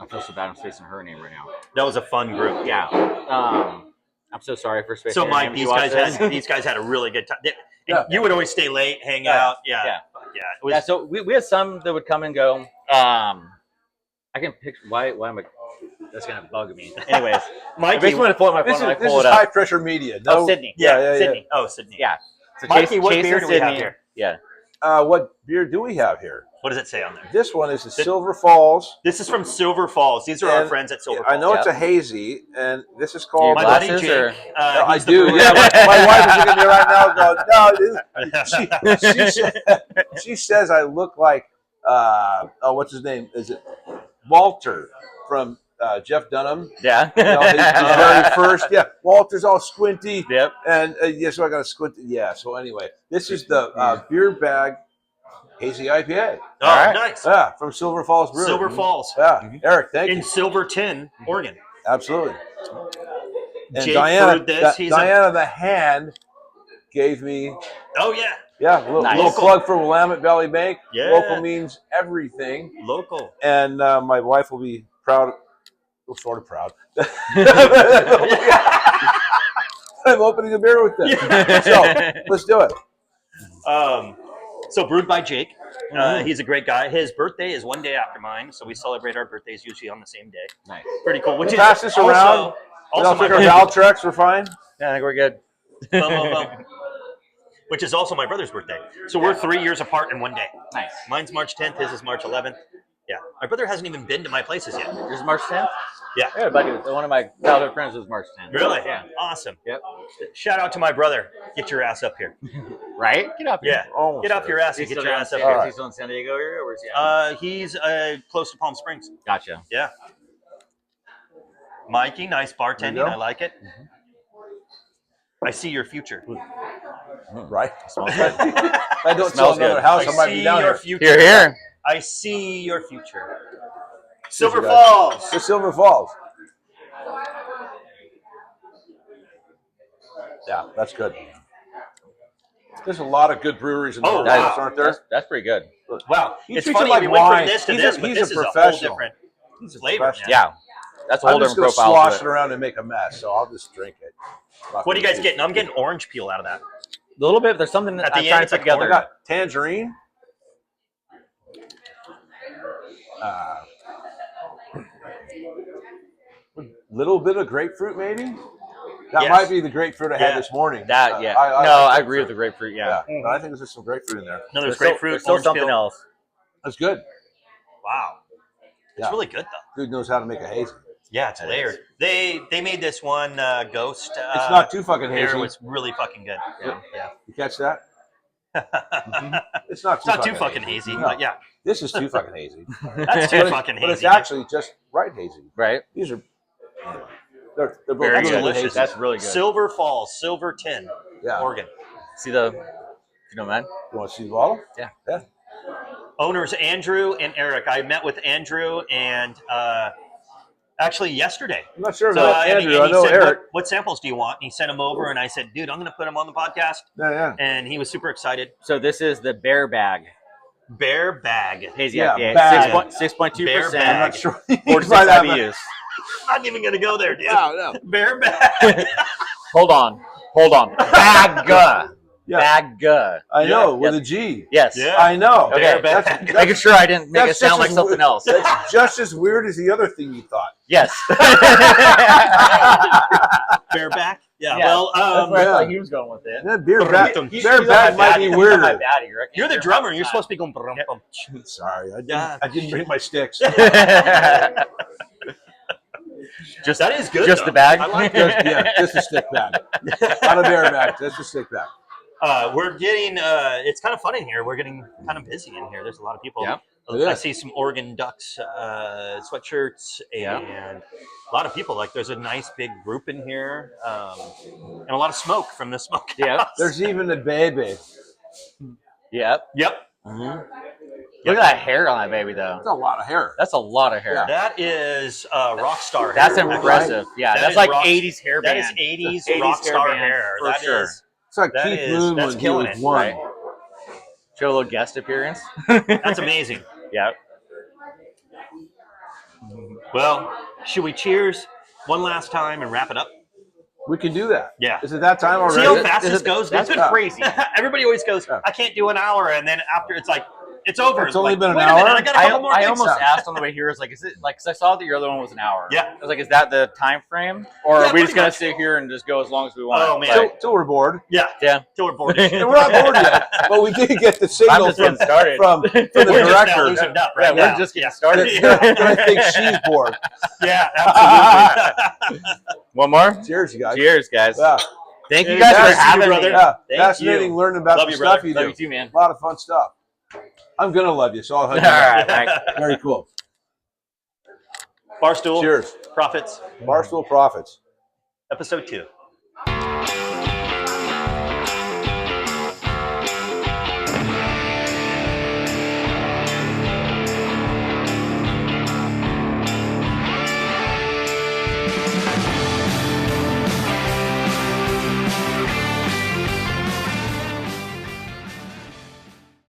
feel so bad I'm spacing her name right now. That was a fun group. Yeah. I'm so sorry for spacing. So her Mike, name. these guys had a really good time. You would always stay late, hang out. Yeah. It was, So we had some that would come and go. I can picture why am I? That's gonna bug me. Anyways, Mikey, I basically want to pull up my phone and I This pull is it high up. pressure media. Oh, No, Sydney. Sydney. Oh, Sydney. Yeah. So Mikey, what Chase beer and do we have Sydney. here? Yeah. what beer do we have here? What does it say on there? This one is the Silver Falls. This is from Silver Falls. These are our And friends at Silver Falls. I know it's a hazy, and this is called. My buddy Glasses, Jake. or- I he's the do. brewer. Yeah, my wife is looking at me right now. Going, no. She says I look like what's his name? Is it Walter from Jeff Dunham? Yeah. His very first. Yeah, Walter's all squinty. Yep. And so I got a squint. Yeah. So anyway, this is the beer bag hazy IPA. Oh, All right. nice. Yeah, from Silver Falls Brewery. Silver Falls. Yeah, Eric, thank In you. Silverton, Oregon. Absolutely. And Jake Diana, brewed this. Diana the Hand gave me. Oh, yeah. Yeah, little Nice. plug for Willamette Valley Bank. Yeah. Local means everything. Local. And my wife will be proud, well, sort of proud. I'm opening a beer with them. So let's do it. So brewed by Jake. He's a great guy. His birthday is one day after mine, so we celebrate our birthdays usually on the same day. Nice. Pretty cool. Which We'll is pass this also, around. Also I'll my take our brother's- Valtrex. We're fine. Yeah, I think we're good. Bum, bum, bum. Which is also my brother's birthday. So we're 3 years apart in one day. Nice. Mine's March 10th. His is March 11th. Yeah. My brother hasn't even been to my places yet. Yours is March 10th? Yeah. Yeah, buddy. One of my childhood friends was March 10th. Really? Yeah. Awesome. Yep. Shout out to my brother. Get your ass up here. Right? Get up. Yeah. Almost Get off there. your ass and He's get still your down ass up San- here. Is he still in San Diego area, or where's he at? He's close to Palm Springs. Gotcha. Yeah. Mikey, nice There bartending. you go. I like it. I see your future. Right. Smells If I don't sell Smells another good. house, I I might see be down your here. future. Here, here. I see your future. Silver guys. Falls. The Silver Falls. Yeah, that's good. There's a lot of good breweries in the Oh, Northwest, wow. aren't there? That's pretty good. Wow. He It's treats it funny. like We went wine. from this to He's this, a- but he's this a is a whole professional. different He's a flavor. professional. Man. Yeah. That's a whole I'm just different going to profile slosh to it around and make a mess, so I'll just drink it. What are you guys getting? I'm getting orange peel out of that. A little bit. There's something At that the I'm end, trying to it's put like together. I got tangerine. Little bit of grapefruit, maybe. That Yes. might be the grapefruit I Yeah. had this morning. That, yeah. I No, like I agree with the grapefruit. Yeah. Yeah, but I think there's just some grapefruit in there. No, there's Still- grapefruit, There's still orange something peel. else. That's good. Wow. It's Yeah. really good though. Dude knows how to make a hazy. Yeah, it's layered. They made this one ghost. It's not too fucking beer hazy. was really fucking good. Yeah. You catch that? It's not It's not too fucking hazy, No. but yeah, This is too fucking hazy. that's too But it- fucking hazy. But it's actually just right hazy. Right? These are they're both Very really good. good delicious. hazies. That's really good. Silver Falls, Silverton, Yeah. Oregon. See the, if you don't mind? You want to see the bottle? Yeah. Yeah. Owners Andrew and Eric. I met with Andrew and actually yesterday. I'm not sure So, about and Andrew. I he know said, Eric. what samples do you want? And he sent them over, and I said, dude, I'm going to put them on the podcast. Yeah. And he was super excited. So this is the Bear Bag Bear Bag. hazy Yeah, IPA. bag. 6.2%. Bear I'm not bag. sure. 46 Might have a- IBUs. I'm not even going to go there, dude. No. Bear Bag. Hold on. Bag. Yeah. Bag. I know, Yeah. with a G. Yes. Yeah. I know. Okay. Bear That's, Bag. Making sure I didn't make it That's sound just like as something weird. else. that's just as weird as the other thing you thought. Yes. Bareback. Yeah. Yeah. Well, That's where I yeah. thought he was going with it. Yeah, beer bag He's might be weirder. you're the drummer. You're supposed to be going. Brum, bum. Sorry, Yeah. I didn't bring my sticks. Just That is good. Just though. the bag? I like it. Just a stick bag. Not a bear bag, just a stick bag. We're getting. It's kind of fun in here. We're getting kind of busy in here. There's a lot of people. Yeah. It I is. see some Oregon Ducks sweatshirts and a lot of people. Like there's a nice big group in here, and a lot of smoke from the Smokehouse. Yep. There's even a baby. Yep. Yep. Mm-hmm. Look at that hair on that baby, though. That's a lot of hair. That's a lot of hair. Yeah. That is rock star That's hair. impressive. Yeah, That that's is like rock- 80s hair That band. is 80s, 80s rock hair star band, hair. for That sure. is- It's like that Keith is- Moon that's when he killing was it, one. right? Show a little guest appearance. That's amazing. Yeah. Well, should we cheers one last time and wrap it up? We can do that. Yeah. Is it that time already? See how fast this goes? That's dude? crazy. Everybody always goes, I can't do an hour, and then after it's like, it's over. It's only like, been an wait a minute, hour? I got a couple more I things. almost asked on the way here, is like, is it like, because I saw that your other one was an hour. Yeah. I was like, is that the time frame? Or Yeah, are we just pretty going to much. sit here and just go as long as we want? Oh, man. Till we're bored. Yeah, Yeah. till we're bored. And we're not bored yet, but we did get the I'm signal just getting started. from the We're just now director loosened up Yeah, right now. we're just getting Yeah. started. that I think she's bored. Yeah, absolutely. One more? Cheers, you guys. Cheers, guys. Yeah, Thank you Hey, guys nice for to see you, having brother. me. yeah. Thank Fascinating you. learning about Love the you, stuff brother. you Love do. you too, man. A lot of fun stuff. I'm gonna love you, so I'll hug All you. right, thanks. Very cool. Barstool Cheers. Profits, Barstool Profits. episode 2.